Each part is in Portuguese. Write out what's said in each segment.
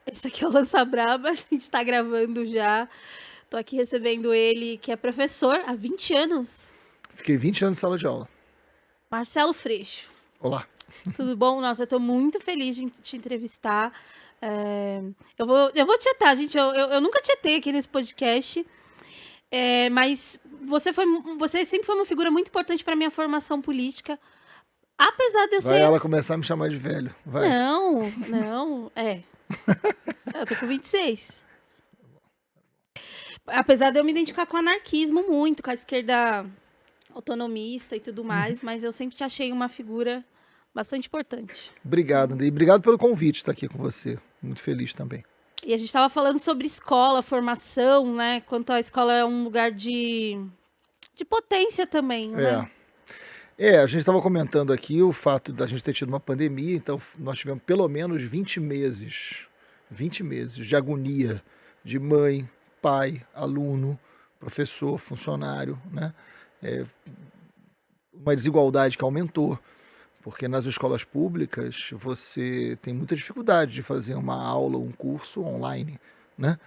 Esse aqui é o Lança Braba, a gente tá gravando já. Tô aqui recebendo ele, que é professor há 20 anos, Fiquei 20 anos em sala de aula. Marcelo Freixo. Olá. Tudo bom? Nossa, eu tô muito feliz de te entrevistar. É, eu vou tietar, gente. Eu nunca tietei aqui nesse podcast, mas você sempre foi uma figura muito importante para minha formação política. Apesar de eu Vai ser. ela começar a me chamar de velho. Vai. Não, não, eu tô com 26. Apesar de eu me identificar com o anarquismo muito, com a esquerda autonomista e tudo mais, mas eu sempre te achei uma figura bastante importante. Obrigado, Andrei. Obrigado pelo convite de estar aqui com você. Muito feliz também. E a gente estava falando sobre escola, formação, né? Quanto a escola é um lugar de potência também, né? A gente estava comentando aqui o fato da gente ter tido uma pandemia, então nós tivemos pelo menos 20 meses de agonia de mãe, pai, aluno, professor, funcionário, né? Uma desigualdade que aumentou, porque nas escolas públicas você tem muita dificuldade de fazer uma aula ou um curso online, né?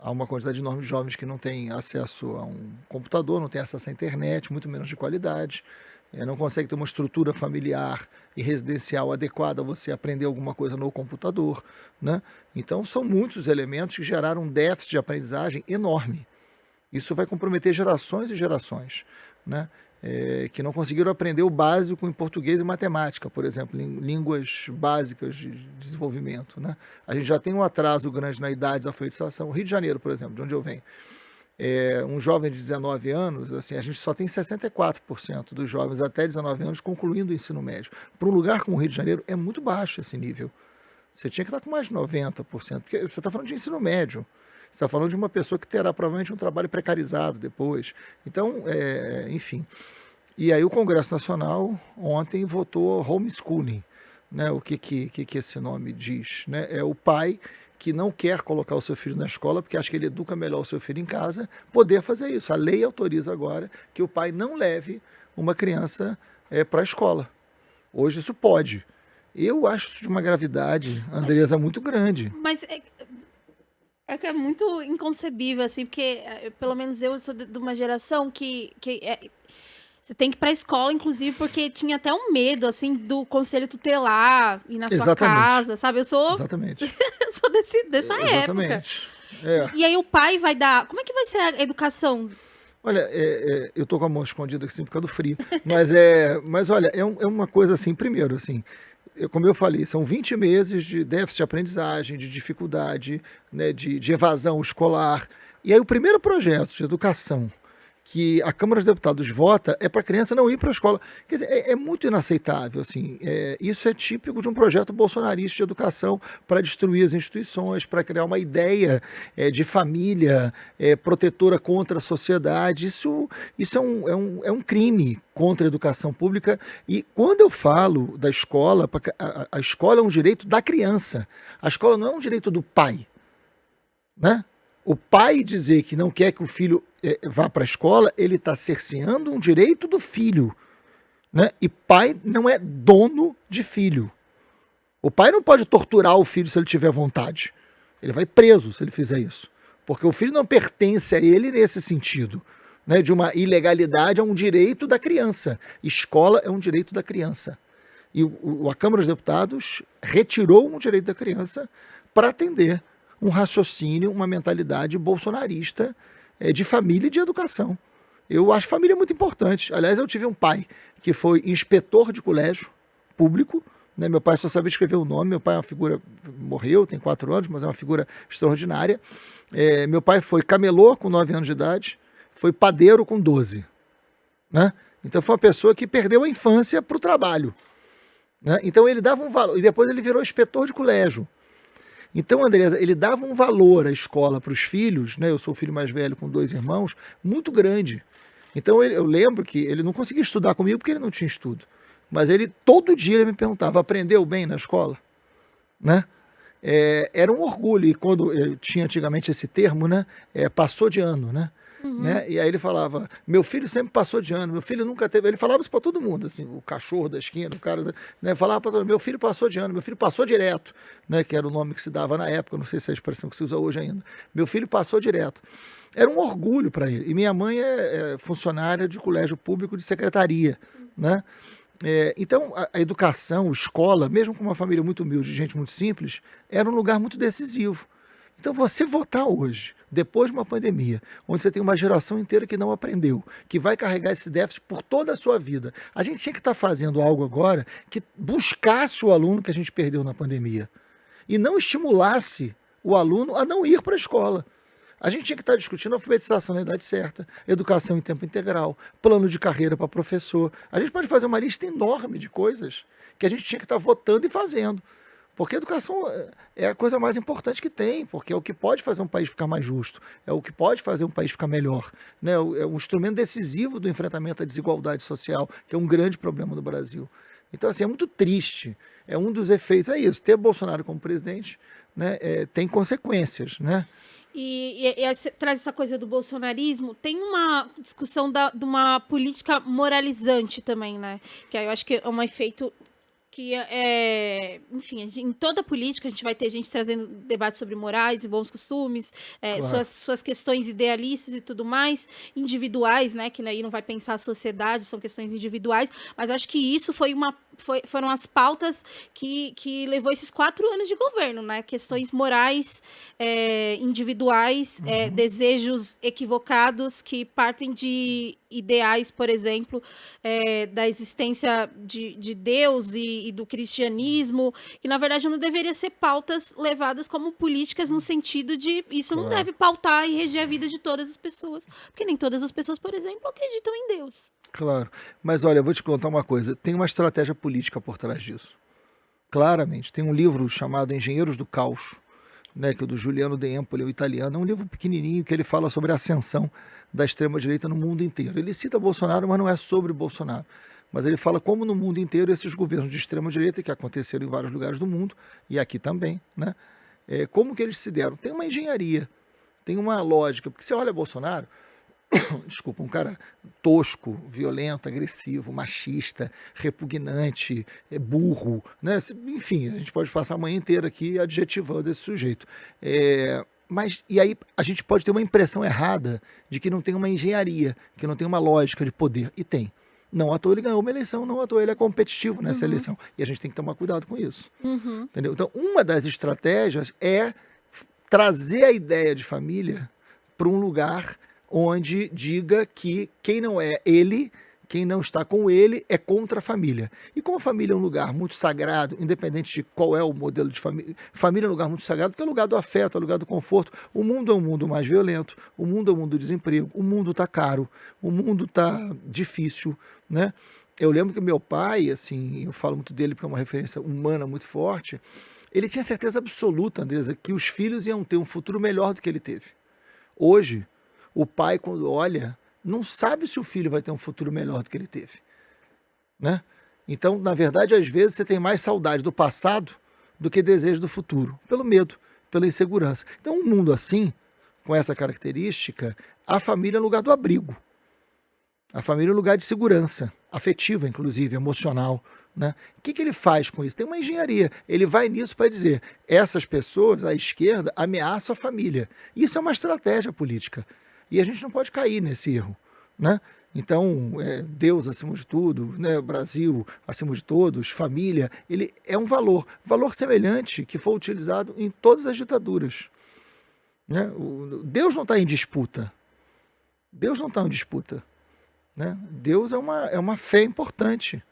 Há uma quantidade enorme de jovens que não têm acesso a um computador, não têm acesso à internet, muito menos de qualidade, não consegue ter uma estrutura familiar e residencial adequada a você aprender alguma coisa no computador, né? Então são muitos elementos que geraram um déficit de aprendizagem enorme. Isso vai comprometer gerações e gerações, né? Que não conseguiram aprender o básico em português e matemática, por exemplo, línguas básicas de desenvolvimento, né? A gente já tem um atraso grande na idade da alfabetização. O Rio de Janeiro, por exemplo, de onde eu venho, um jovem de 19 anos, assim, a gente só tem 64% dos jovens até 19 anos concluindo o ensino médio. Para um lugar como o Rio de Janeiro, é muito baixo esse nível. Você tinha que estar com mais de 90%, porque você está falando de ensino médio. Você está falando de uma pessoa que terá provavelmente um trabalho precarizado depois. Então, enfim. E aí o Congresso Nacional ontem votou homeschooling, né? O que esse nome diz, né? É o pai que não quer colocar o seu filho na escola porque acha que ele educa melhor o seu filho em casa, poder fazer isso. A lei autoriza agora que o pai não leve uma criança para a escola. Hoje isso pode. Eu acho isso de uma gravidade, Andresa, muito grande. Mas é que é muito inconcebível, assim, porque pelo menos eu sou de uma geração que você tem que ir pra escola, inclusive, porque tinha até um medo, assim, do conselho tutelar ir na sua Exatamente. casa, sabe? Eu sou, Exatamente. eu sou dessa época. Exatamente. É. E aí o pai vai dar. Como é que vai ser a educação? Olha, eu tô com a mão escondida assim por causa do frio, mas olha, é uma coisa assim, primeiro, assim, como eu falei, são 20 meses de déficit de aprendizagem, de dificuldade, né, de evasão escolar, e aí o primeiro projeto de educação que a Câmara dos Deputados vota é para a criança não ir para a escola. Quer dizer, é muito inaceitável. Assim, isso é típico de um projeto bolsonarista de educação para destruir as instituições, para criar uma ideia de família protetora contra a sociedade. Isso é um crime contra a educação pública. E quando eu falo da escola, a escola é um direito da criança. A escola não é um direito do pai, né? O pai dizer que não quer que o filho vá para a escola, ele está cerceando um direito do filho, né? E pai não é dono de filho. O pai não pode torturar o filho se ele tiver vontade. Ele vai preso se ele fizer isso. Porque o filho não pertence a ele nesse sentido, né? De uma ilegalidade a um direito da criança. Escola é um direito da criança. E a Câmara dos Deputados retirou um direito da criança para atender um raciocínio, uma mentalidade bolsonarista de família e de educação. Eu acho família muito importante. Aliás, eu tive um pai que foi inspetor de colégio público, né? Meu pai só sabia escrever o nome. Meu pai é uma figura, morreu, tem 4 anos, mas é uma figura extraordinária. Meu pai foi camelô com 9 anos de idade, foi padeiro com 12. Né? Então foi uma pessoa que perdeu a infância para o trabalho. Né? Então ele dava um valor, e depois ele virou inspetor de colégio. Então, Andresa, ele dava um valor à escola para os filhos, né? Eu sou o filho mais velho com 2 irmãos, muito grande. Então, eu lembro que ele não conseguia estudar comigo porque ele não tinha estudo. Mas ele, todo dia, ele me perguntava, aprendeu bem na escola? Né? Era um orgulho, e quando eu tinha antigamente esse termo, né? Passou de ano, né? Uhum. né? E aí ele falava, meu filho sempre passou de ano, meu filho nunca teve... Ele falava isso para todo mundo, assim, o cachorro da esquina, o cara, né? Falava para todo mundo, meu filho passou de ano, meu filho passou direto, né? Que era o nome que se dava na época, não sei se é a expressão que se usa hoje ainda. Meu filho passou direto. Era um orgulho para ele. E minha mãe é funcionária de colégio público de secretaria, né? Então, a educação, a escola, mesmo com uma família muito humilde, de gente muito simples, era um lugar muito decisivo. Então, você votar hoje, depois de uma pandemia, onde você tem uma geração inteira que não aprendeu, que vai carregar esse déficit por toda a sua vida, a gente tinha que estar fazendo algo agora que buscasse o aluno que a gente perdeu na pandemia e não estimulasse o aluno a não ir para a escola. A gente tinha que estar discutindo alfabetização na idade certa, educação em tempo integral, plano de carreira para professor. A gente pode fazer uma lista enorme de coisas que a gente tinha que estar votando e fazendo. Porque a educação é a coisa mais importante que tem, porque é o que pode fazer um país ficar mais justo, é o que pode fazer um país ficar melhor, né? É um instrumento decisivo do enfrentamento à desigualdade social, que é um grande problema do Brasil. Então, assim, é muito triste. É um dos efeitos, é isso, ter Bolsonaro como presidente, né, tem consequências, né? E aí você traz essa coisa do bolsonarismo, tem uma discussão de uma política moralizante também, né? Que aí eu acho que é um efeito que enfim, em toda a política a gente vai ter gente trazendo debates sobre morais e bons costumes, Claro. suas questões idealistas e tudo mais, individuais, né, que aí não vai pensar a sociedade, são questões individuais, mas acho que isso foram as pautas que levou esses 4 anos de governo, né, questões morais, individuais, desejos equivocados que partem de ideais, por exemplo, da existência de Deus e do cristianismo, que na verdade não deveria ser pautas levadas como políticas no sentido de isso não Claro. deve pautar e reger a vida de todas as pessoas, porque nem todas as pessoas, por exemplo, acreditam em Deus. Claro. Mas olha, eu vou te contar uma coisa, tem uma estratégia política por trás disso. Claramente. Tem um livro chamado Engenheiros do Caos, né, que é do Giuliano De Empoli, o italiano. É um livro pequenininho que ele fala sobre a ascensão da extrema-direita no mundo inteiro. Ele cita Bolsonaro, mas não é sobre Bolsonaro. Mas ele fala como no mundo inteiro esses governos de extrema-direita, que aconteceram em vários lugares do mundo, e aqui também, né, como que eles se deram? Tem uma engenharia, tem uma lógica. Porque você olha Bolsonaro, desculpa, um cara tosco, violento, agressivo, machista, repugnante, burro, né? Enfim, a gente pode passar a manhã inteira aqui adjetivando esse sujeito. Mas, e aí a gente pode ter uma impressão errada de que não tem uma engenharia, que não tem uma lógica de poder. E tem. Não à toa ele ganhou uma eleição, não à toa ele é competitivo nessa eleição. E a gente tem que tomar cuidado com isso. Entendeu? Então, uma das estratégias é trazer a ideia de família para um lugar onde diga que quem não é ele, quem não está com ele, é contra a família. E como a família é um lugar muito sagrado, independente de qual é o modelo de família, família é um lugar muito sagrado, porque é o lugar do afeto, é o lugar do conforto. O mundo é um mundo mais violento, o mundo é um mundo do desemprego, o mundo está caro, o mundo está difícil, né? Eu lembro que meu pai, assim, eu falo muito dele porque é uma referência humana muito forte, ele tinha certeza absoluta, Andresa, que os filhos iam ter um futuro melhor do que ele teve. Hoje, o pai, quando olha, não sabe se o filho vai ter um futuro melhor do que ele teve, né? Então, na verdade, às vezes você tem mais saudade do passado do que desejo do futuro, pelo medo, pela insegurança. Então, um mundo assim, com essa característica, a família é o lugar do abrigo. A família é um lugar de segurança, afetiva, inclusive, emocional, né? O que ele faz com isso? Tem uma engenharia. Ele vai nisso para dizer, essas pessoas, à esquerda, ameaçam a família. Isso é uma estratégia política. E a gente não pode cair nesse erro, né? Então, Deus acima de tudo, né? Brasil acima de todos, família, ele é um valor semelhante que foi utilizado em todas as ditaduras, né? Deus não está em disputa. Deus não está em disputa, né? Deus é uma fé importante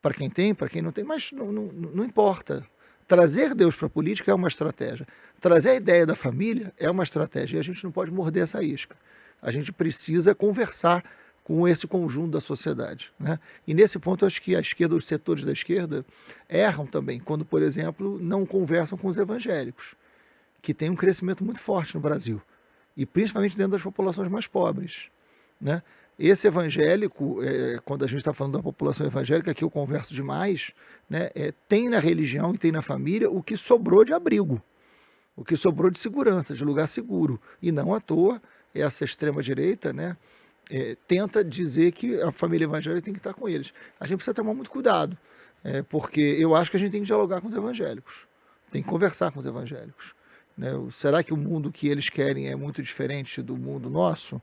para quem tem, para quem não tem, mas não importa. Trazer Deus para a política é uma estratégia. Trazer a ideia da família é uma estratégia. E a gente não pode morder essa isca. A gente precisa conversar com esse conjunto da sociedade, né? E nesse ponto eu acho que a esquerda, os setores da esquerda, erram também, quando, por exemplo, não conversam com os evangélicos, que tem um crescimento muito forte no Brasil, e principalmente dentro das populações mais pobres, né? Esse evangélico, quando a gente está falando da população evangélica, que eu converso demais, né, tem na religião e tem na família o que sobrou de abrigo, o que sobrou de segurança, de lugar seguro. E não à toa, essa extrema-direita, né, tenta dizer que a família evangélica tem que estar com eles. A gente precisa tomar muito cuidado, porque eu acho que a gente tem que dialogar com os evangélicos, tem que conversar com os evangélicos. Né? Será que o mundo que eles querem é muito diferente do mundo nosso?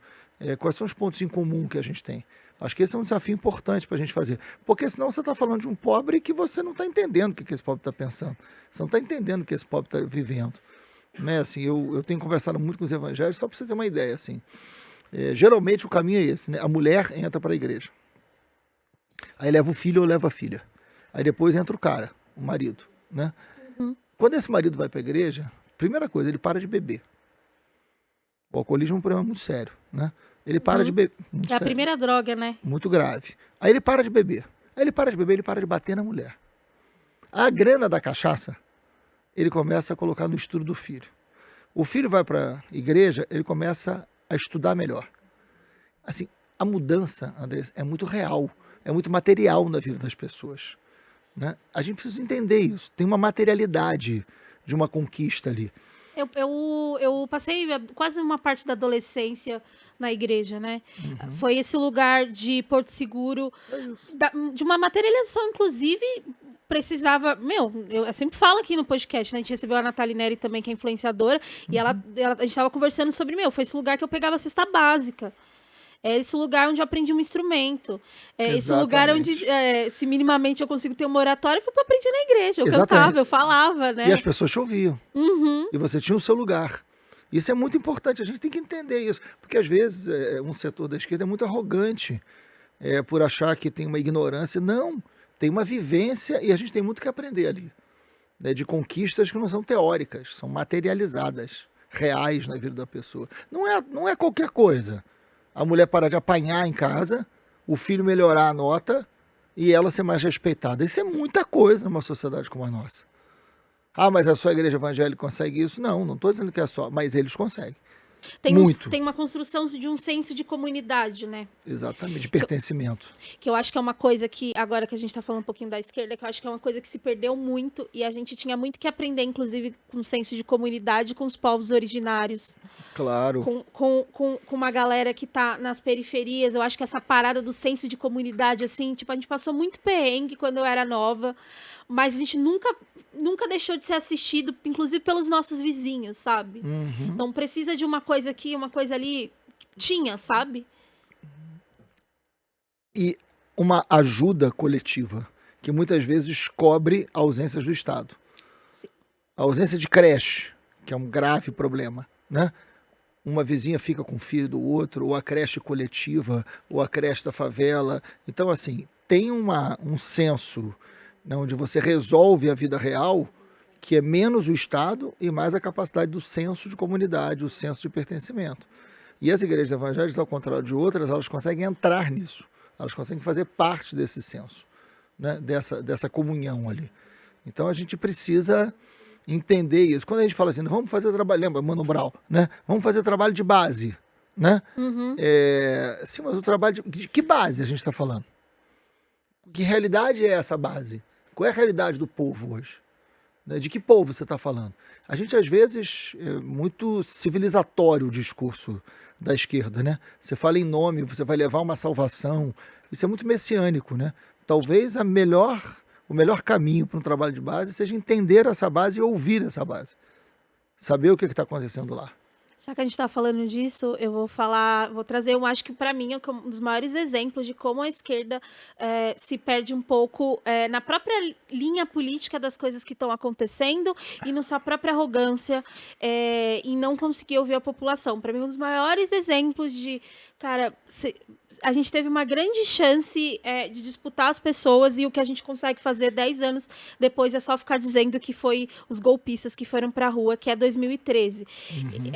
Quais são os pontos em comum que a gente tem? Acho que esse é um desafio importante para a gente fazer. Porque senão você está falando de um pobre que você não está entendendo o que esse pobre está pensando. Você não está entendendo o que esse pobre está vivendo. Né? Assim, eu tenho conversado muito com os evangélicos, só para você ter uma ideia. Assim. Geralmente o caminho é esse. Né? A mulher entra para a igreja. Aí leva o filho ou leva a filha. Aí depois entra o cara, o marido. Né? Uhum. Quando esse marido vai para a igreja, primeira coisa, ele para de beber. O alcoolismo é um problema muito sério, né? Ele para de beber. É a primeira droga, né? Muito grave. Aí ele para de beber. Aí ele para de beber, ele para de bater na mulher. A grana da cachaça, ele começa a colocar no estudo do filho. O filho vai para a igreja, ele começa a estudar melhor. Assim, a mudança, Andrés, é muito real, é muito material na vida das pessoas. Né? A gente precisa entender isso. Tem uma materialidade de uma conquista ali. Eu passei quase uma parte da adolescência na igreja, né? Uhum. Foi esse lugar de Porto Seguro, de uma materialização, inclusive, precisava... eu sempre falo aqui no podcast, né? A gente recebeu a Nathalie Neri também, que é influenciadora, e a gente estava conversando sobre, foi esse lugar que eu pegava a cesta básica. É esse lugar onde eu aprendi um instrumento. É esse lugar onde, se minimamente eu consigo ter uma oratória, foi porque eu aprendi na igreja. Eu cantava, eu falava, né? E as pessoas te ouviam. Uhum. E você tinha o seu lugar. Isso é muito importante, a gente tem que entender isso. Porque às vezes um setor da esquerda é muito arrogante por achar que tem uma ignorância. Não, tem uma vivência e a gente tem muito que aprender ali. Né, de conquistas que não são teóricas, são materializadas, reais na vida da pessoa. Não é qualquer coisa. A mulher parar de apanhar em casa, o filho melhorar a nota e ela ser mais respeitada. Isso é muita coisa numa sociedade como a nossa. Ah, mas a sua igreja evangélica consegue isso? Não estou dizendo que é só, mas eles conseguem. Tem uma construção de um senso de comunidade, né? Exatamente, de pertencimento. Que eu acho que é uma coisa que, agora que a gente está falando um pouquinho da esquerda, que eu acho que é uma coisa que se perdeu muito e a gente tinha muito que aprender, inclusive, com o senso de comunidade com os povos originários. Claro. Com uma galera que tá nas periferias. Eu acho que essa parada do senso de comunidade, assim, tipo, a gente passou muito perrengue quando eu era nova, mas a gente nunca deixou de ser assistido, inclusive pelos nossos vizinhos, sabe? Uhum. Então precisa de uma coisa aqui, uma coisa ali, sabe? E uma ajuda coletiva, que muitas vezes cobre ausências do Estado. Sim. A ausência de creche, que é um grave problema, né? Uma vizinha fica com o filho do outro, ou a creche coletiva, ou a creche da favela. Então, assim, tem um senso, né, onde você resolve a vida real, que é menos o Estado e mais a capacidade do senso de comunidade, o senso de pertencimento. E as igrejas evangélicas, ao contrário de outras, elas conseguem entrar nisso. Elas conseguem fazer parte desse senso, né, dessa comunhão ali. Então, a gente precisa entender isso. Quando a gente fala assim, vamos fazer trabalho, lembra, Mano Brown, né? Vamos fazer trabalho de base, né? Uhum. Sim, mas o trabalho de que base a gente está falando? Que realidade é essa base? Qual é a realidade do povo hoje? Né? De que povo você está falando? A gente, às vezes, é muito civilizatório o discurso da esquerda, né? Você fala em nome, você vai levar uma salvação. Isso é muito messiânico, né? Talvez o melhor caminho para um trabalho de base seja entender essa base e ouvir essa base. Saber o que está acontecendo lá. Já que a gente está falando disso, eu vou trazer, eu acho que para mim é um dos maiores exemplos de como a esquerda se perde um pouco na própria linha política das coisas que estão acontecendo e na sua própria arrogância em não conseguir ouvir a população. Para mim, um dos maiores exemplos de, cara, a gente teve uma grande chance de disputar as pessoas e o que a gente consegue fazer 10 anos depois é só ficar dizendo que foi os golpistas que foram para a rua, que é 2013. Uhum.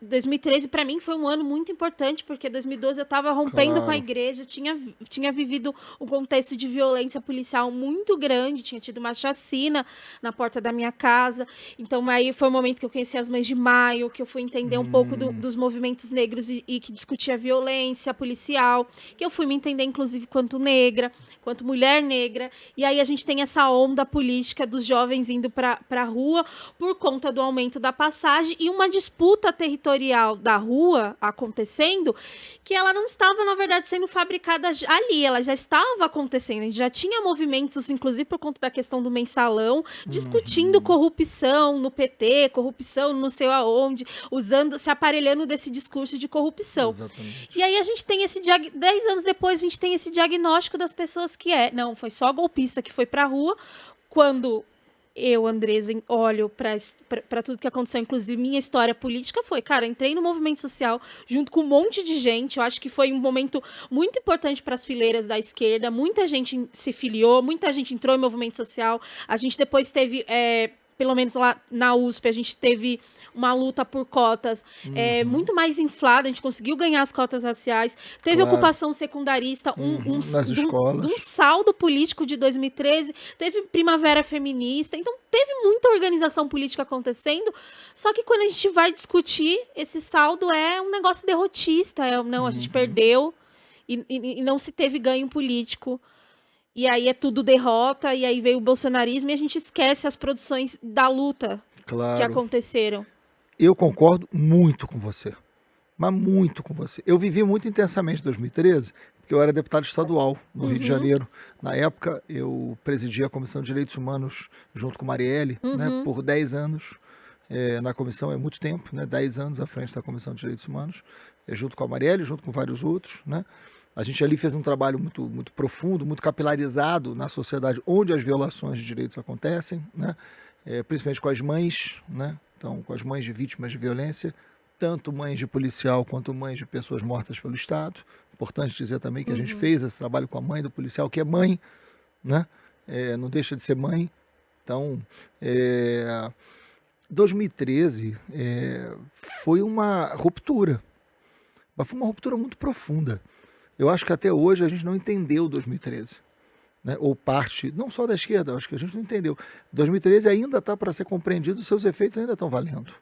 2013 para mim foi um ano muito importante, porque 2012 eu estava rompendo com a igreja, tinha vivido um contexto de violência policial muito grande, tinha tido uma chacina na porta da minha casa, então aí foi o momento que eu conheci as Mães de Maio, que eu fui entender um pouco dos movimentos negros e que discutia violência policial, que eu fui me entender inclusive quanto negra, quanto mulher negra, e aí a gente tem essa onda política dos jovens indo para a rua por conta do aumento da passagem e uma disputa territorial setorial da rua acontecendo, que ela não estava, na verdade, sendo fabricada ali, ela já estava acontecendo. A gente já tinha movimentos, inclusive por conta da questão do mensalão, discutindo corrupção no PT, corrupção não sei aonde, se aparelhando desse discurso de corrupção. Exatamente. E aí a gente tem 10 anos depois, a gente tem esse diagnóstico das pessoas que não, foi só golpista que foi pra rua, quando eu, Andresa, olho para tudo que aconteceu, inclusive minha história política foi, cara, entrei no movimento social junto com um monte de gente, eu acho que foi um momento muito importante para as fileiras da esquerda, muita gente se filiou, muita gente entrou em movimento social, a gente depois teve, pelo menos lá na USP, a gente teve uma luta por cotas muito mais inflada, a gente conseguiu ganhar as cotas raciais, teve ocupação secundarista, nas escolas. Um saldo político de 2013, teve primavera feminista, então teve muita organização política acontecendo, só que quando a gente vai discutir, esse saldo é um negócio derrotista, a gente perdeu e não se teve ganho político. E aí é tudo derrota, e aí veio o bolsonarismo e a gente esquece as produções da luta que aconteceram. Eu concordo muito com você, mas muito com você. Eu vivi muito intensamente em 2013, porque eu era deputado estadual no Rio de Janeiro. Na época, eu presidia a Comissão de Direitos Humanos junto com Marielle, né, por 10 anos. Na comissão é muito tempo, né, 10 anos à frente da Comissão de Direitos Humanos, junto com a Marielle, junto com vários outros, né. A gente ali fez um trabalho muito, muito profundo, muito capilarizado na sociedade onde as violações de direitos acontecem, né? Principalmente com as mães, né? Então, com as mães de vítimas de violência, tanto mães de policial quanto mães de pessoas mortas pelo Estado. Importante dizer também que a gente fez esse trabalho com a mãe do policial, que é mãe, né? Não deixa de ser mãe. Então, 2013 foi uma ruptura, mas foi uma ruptura muito profunda. Eu acho que até hoje a gente não entendeu 2013, né? Ou parte, não só da esquerda, acho que a gente não entendeu. 2013 ainda está para ser compreendido, os seus efeitos ainda estão valendo,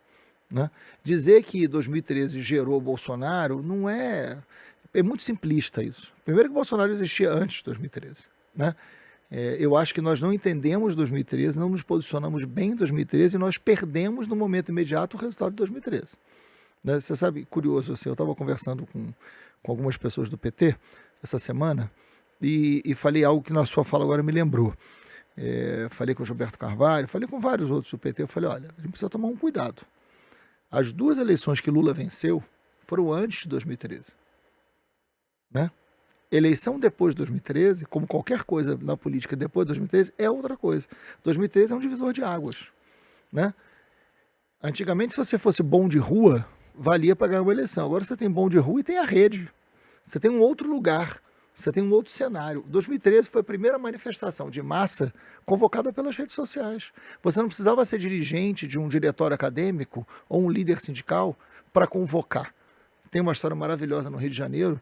né? Dizer que 2013 gerou Bolsonaro não é muito simplista isso. Primeiro que o Bolsonaro existia antes de 2013, né? Eu acho que nós não entendemos 2013, não nos posicionamos bem em 2013 e nós perdemos no momento imediato o resultado de 2013. Né? Você sabe, curioso, assim, eu estava conversando com algumas pessoas do PT essa semana e falei algo que na sua fala agora me lembrou. Falei com o Gilberto Carvalho, falei com vários outros do PT, eu falei, olha, a gente precisa tomar um cuidado. As 2 eleições que Lula venceu foram antes de 2013. Né? Eleição depois de 2013, como qualquer coisa na política depois de 2013, é outra coisa. 2013 é um divisor de águas. Né? Antigamente, se você fosse bom de rua, valia para ganhar uma eleição. Agora você tem bom de rua e tem a rede. Você tem um outro lugar, você tem um outro cenário. 2013 foi a primeira manifestação de massa convocada pelas redes sociais. Você não precisava ser dirigente de um diretório acadêmico ou um líder sindical para convocar. Tem uma história maravilhosa no Rio de Janeiro,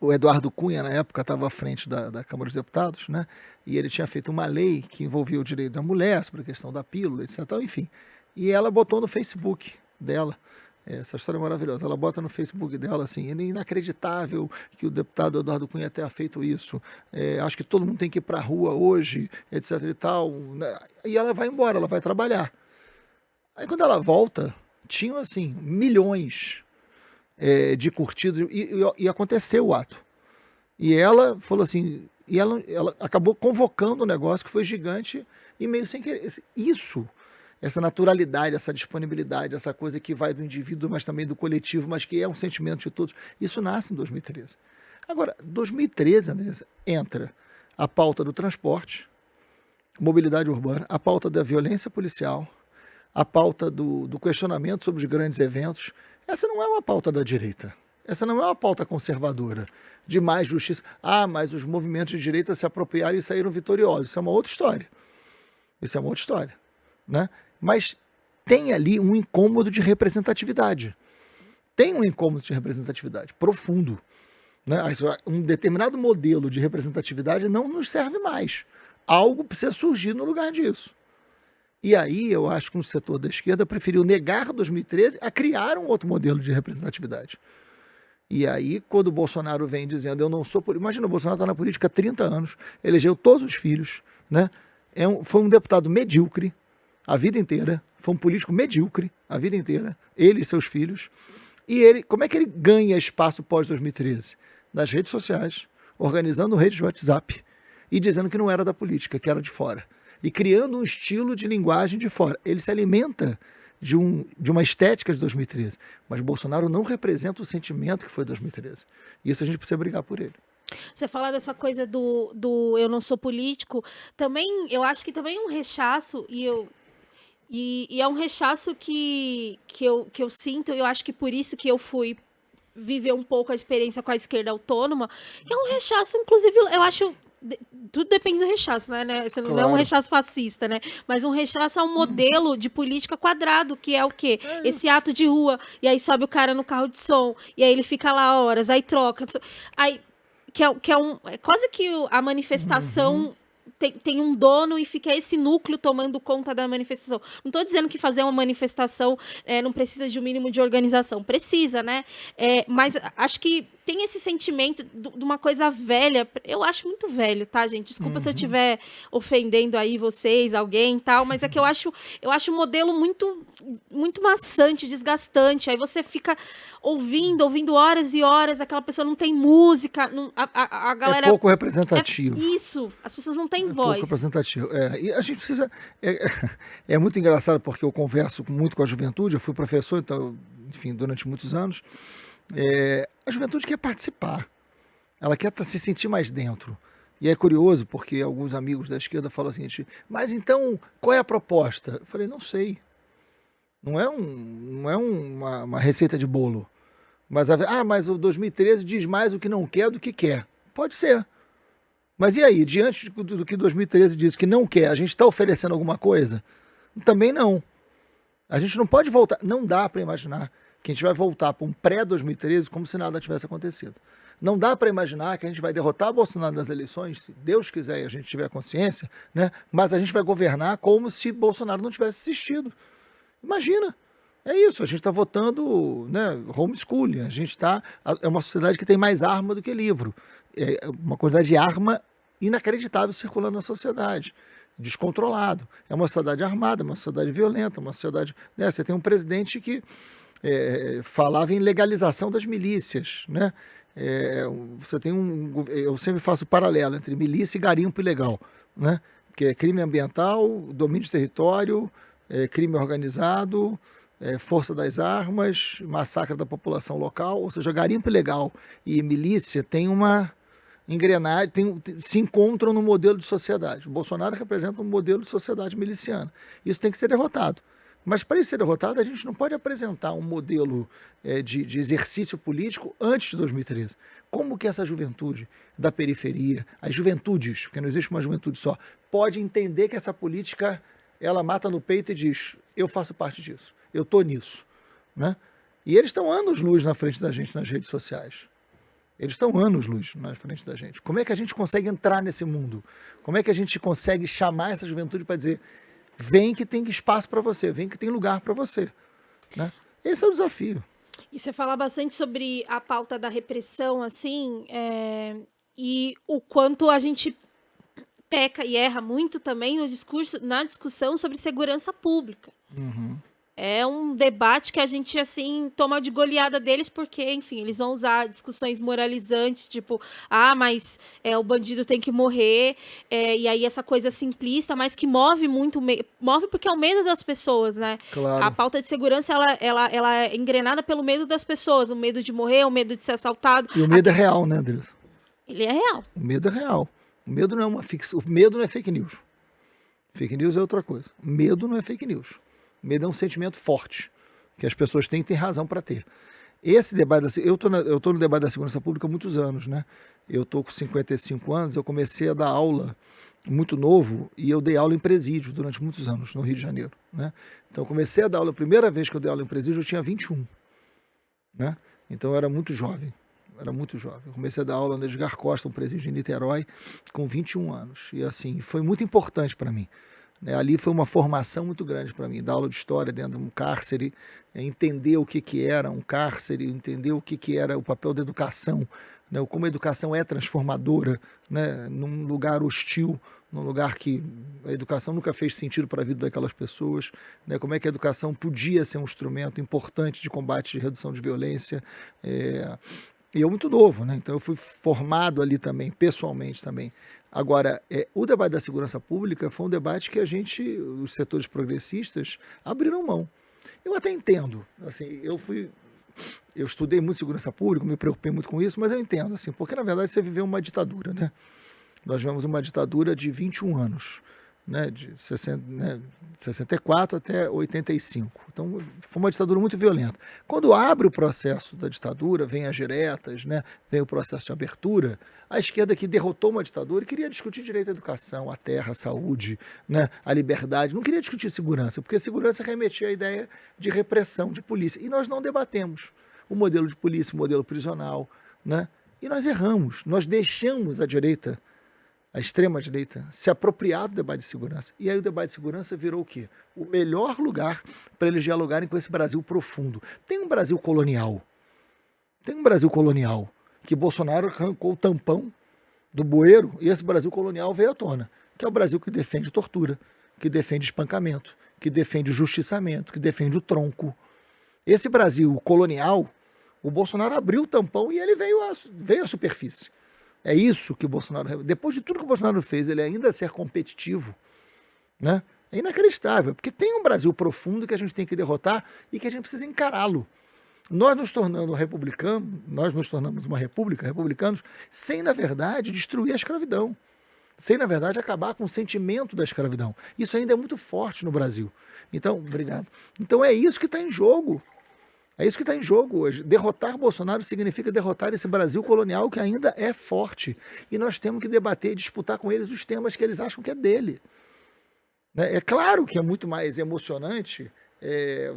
o Eduardo Cunha, na época, estava à frente da Câmara dos Deputados, né? E ele tinha feito uma lei que envolvia o direito da mulher, sobre a questão da pílula, etc. Enfim. E ela botou no Facebook dela, essa história é maravilhosa, ela bota no Facebook dela assim, é inacreditável que o deputado Eduardo Cunha tenha feito isso, acho que todo mundo tem que ir para a rua hoje, etc e tal, né? E ela vai embora, ela vai trabalhar. Aí quando ela volta, tinham assim, milhões de curtidas, e aconteceu o ato. E ela falou assim, e ela acabou convocando um negócio que foi gigante e meio sem querer. Essa naturalidade, essa disponibilidade, essa coisa que vai do indivíduo, mas também do coletivo, mas que é um sentimento de todos, isso nasce em 2013. Agora, 2013, Andressa, entra a pauta do transporte, mobilidade urbana, a pauta da violência policial, a pauta do questionamento sobre os grandes eventos. Essa não é uma pauta da direita. Essa não é uma pauta conservadora, de mais justiça. Mas os movimentos de direita se apropriaram e saíram vitoriosos. Isso é uma outra história. Né? Mas tem ali um incômodo de representatividade. Tem um incômodo de representatividade profundo. Né? Um determinado modelo de representatividade não nos serve mais. Algo precisa surgir no lugar disso. E aí eu acho que um setor da esquerda preferiu negar 2013 a criar um outro modelo de representatividade. E aí, quando o Bolsonaro vem dizendo, eu não sou político... Imagina, o Bolsonaro está na política há 30 anos, elegeu todos os filhos, né? Foi um deputado medíocre a vida inteira, foi um político medíocre a vida inteira, ele e seus filhos. E ele, como é que ele ganha espaço pós-2013? Nas redes sociais, organizando redes de WhatsApp e dizendo que não era da política, que era de fora. E criando um estilo de linguagem de fora. Ele se alimenta de uma estética de 2013. Mas Bolsonaro não representa o sentimento que foi 2013. E isso a gente precisa brigar por ele. Você fala dessa coisa do eu não sou político, também, eu acho que também é um rechaço, e é um rechaço que eu sinto, eu acho que por isso que eu fui viver um pouco a experiência com a esquerda autônoma, é um rechaço, inclusive, eu acho, tudo depende do rechaço, né? Você não é um Claro. rechaço fascista, né? Mas um rechaço a um modelo de política quadrado, que é o quê? Esse ato de rua, e aí sobe o cara no carro de som, e aí ele fica lá horas, aí troca, aí é quase que a manifestação tem um dono e fica esse núcleo tomando conta da manifestação. Não estou dizendo que fazer uma manifestação não precisa de um mínimo de organização. Precisa, né? Mas acho que tem esse sentimento de uma coisa velha. Eu acho muito velho, tá, gente? Desculpa se eu estiver ofendendo aí vocês, alguém e tal, mas é que eu acho um modelo muito, muito maçante, desgastante. Aí você fica ouvindo horas e horas, aquela pessoa não tem música, a galera... É pouco representativo. Isso, as pessoas não têm voz. Pouco representativo. E a gente precisa... É muito engraçado porque eu converso muito com a juventude, eu fui professor, então, enfim, durante muitos anos. A juventude quer participar, ela quer se sentir mais dentro. E é curioso porque alguns amigos da esquerda falam assim, mas então qual é a proposta? Eu falei, não sei. Não é uma receita de bolo. Mas o 2013 diz mais o que não quer do que quer. Pode ser. Mas e aí, diante do que 2013 diz que não quer, a gente está oferecendo alguma coisa? Também não. A gente não pode voltar, não dá para imaginar que a gente vai voltar para um pré-2013 como se nada tivesse acontecido. Não dá para imaginar que a gente vai derrotar Bolsonaro nas eleições, se Deus quiser e a gente tiver consciência, né? Mas a gente vai governar como se Bolsonaro não tivesse assistido. Imagina. É isso, a gente está votando, né, homeschooling, é uma sociedade que tem mais arma do que livro. É uma quantidade de arma inacreditável circulando na sociedade, descontrolado. É uma sociedade armada, uma sociedade violenta, uma sociedade... Né, você tem um presidente que falava em legalização das milícias, né? Você tem eu sempre faço paralelo entre milícia e garimpo ilegal, né? Que é crime ambiental, domínio de território, crime organizado, força das armas, massacre da população local, ou seja, garimpo ilegal e milícia tem uma engrenagem, se encontram no modelo de sociedade. O Bolsonaro representa um modelo de sociedade miliciana. Isso tem que ser derrotado. Mas para isso ser derrotado, a gente não pode apresentar um modelo de exercício político antes de 2013. Como que essa juventude da periferia, as juventudes, porque não existe uma juventude só, pode entender que essa política, ela mata no peito e diz, eu faço parte disso, eu estou nisso, né? E eles estão anos-luz na frente da gente nas redes sociais. Eles estão anos-luz na frente da gente. Como é que a gente consegue entrar nesse mundo? Como é que a gente consegue chamar essa juventude para dizer, vem que tem espaço para você, vem que tem lugar para você, né? Esse é o desafio. E você fala bastante sobre a pauta da repressão, assim, e o quanto a gente peca e erra muito também na discussão sobre segurança pública. É um debate que a gente, assim, toma de goleada deles, porque, enfim, eles vão usar discussões moralizantes, tipo, mas o bandido tem que morrer, e aí essa coisa simplista, mas que move muito, move porque é o medo das pessoas, né? Claro. A pauta de segurança, ela é engrenada pelo medo das pessoas, o medo de morrer, o medo de ser assaltado. E o medo é real, né, Andressa? Ele é real. O medo é real. O medo não é uma ficção. O medo não é fake news. Fake news é outra coisa. Medo não é fake news. Medo é um sentimento forte, que as pessoas têm razão para ter. Esse debate, eu tô no debate da segurança pública há muitos anos, né? Eu tô com 55 anos, eu comecei a dar aula muito novo e eu dei aula em presídio durante muitos anos no Rio de Janeiro, né? Então eu comecei a dar aula, a primeira vez que eu dei aula em presídio eu tinha 21, né? Então eu era muito jovem. Eu comecei a dar aula no Edgar Costa, um presídio em Niterói, com 21 anos. E assim, foi muito importante para mim. Ali foi uma formação muito grande para mim, dar aula de história dentro de um cárcere, entender o que era um cárcere, entender o que era o papel da educação, né, como a educação é transformadora, né, num lugar hostil, num lugar que a educação nunca fez sentido para a vida daquelas pessoas, né? Como é que a educação podia ser um instrumento importante de combate e redução de violência. E eu muito novo, né? Então eu fui formado ali também, pessoalmente também. Agora, o debate da segurança pública foi um debate que os setores progressistas, abriram mão. Eu até entendo, assim, eu estudei muito segurança pública, me preocupei muito com isso, mas eu entendo, assim, porque na verdade você viveu uma ditadura, né? Nós vivemos uma ditadura de 21 anos, né, de 64 até 85. Então, foi uma ditadura muito violenta. Quando abre o processo da ditadura, vem as diretas, né, vem o processo de abertura, a esquerda que derrotou uma ditadura queria discutir direito à educação, à terra, à saúde, né, à liberdade, não queria discutir segurança, porque segurança remetia à ideia de repressão, de polícia. E nós não debatemos o modelo de polícia, o modelo prisional, né, e nós erramos, nós deixamos a direita, a extrema-direita, se apropriar do debate de segurança. E aí o debate de segurança virou o quê? O melhor lugar para eles dialogarem com esse Brasil profundo. Tem um Brasil colonial. Que Bolsonaro arrancou o tampão do bueiro e esse Brasil colonial veio à tona. Que é o Brasil que defende tortura, que defende espancamento, que defende o justiçamento, que defende o tronco. Esse Brasil colonial, o Bolsonaro abriu o tampão e ele veio à superfície. É isso que o Bolsonaro... Depois de tudo que o Bolsonaro fez, ele ainda ser competitivo, né? É inacreditável, porque tem um Brasil profundo que a gente tem que derrotar e que a gente precisa encará-lo. Nós nos tornando republicanos, nós nos tornamos uma república, republicanos, sem, na verdade, destruir a escravidão. Sem, na verdade, acabar com o sentimento da escravidão. Isso ainda é muito forte no Brasil. Então, obrigado. Então é isso que está em jogo. É isso que está em jogo hoje. Derrotar Bolsonaro significa derrotar esse Brasil colonial que ainda é forte. E nós temos que debater e disputar com eles os temas que eles acham que é dele. É claro que é muito mais emocionante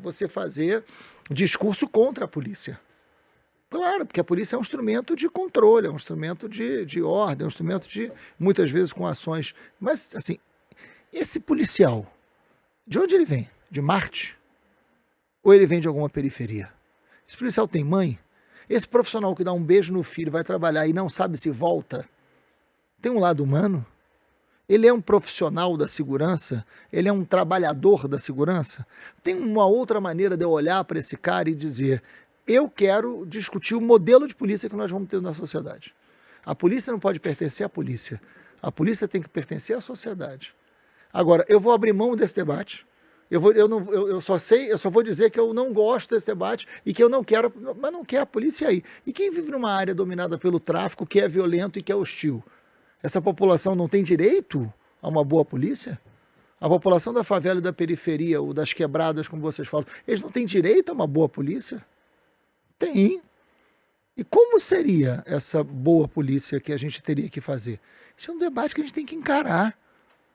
você fazer discurso contra a polícia. Claro, porque a polícia é um instrumento de controle, é um instrumento de ordem, é um instrumento de, muitas vezes, com ações. Mas, assim, esse policial, de onde ele vem? De Marte? Ou ele vem de alguma periferia? Esse policial tem mãe? Esse profissional que dá um beijo no filho, vai trabalhar e não sabe se volta, tem um lado humano? Ele é um profissional da segurança? Ele é um trabalhador da segurança? Tem uma outra maneira de eu olhar para esse cara e dizer: eu quero discutir o modelo de polícia que nós vamos ter na sociedade. A polícia não pode pertencer à polícia. A polícia tem que pertencer à sociedade. Agora, eu vou abrir mão desse debate. Eu só vou dizer que eu não gosto desse debate e que eu não quero, mas não quer a polícia aí. E quem vive numa área dominada pelo tráfico, que é violento e que é hostil? Essa população não tem direito a uma boa polícia? A população da favela e da periferia, ou das quebradas, como vocês falam, eles não têm direito a uma boa polícia? Tem. E como seria essa boa polícia que a gente teria que fazer? Isso é um debate que a gente tem que encarar.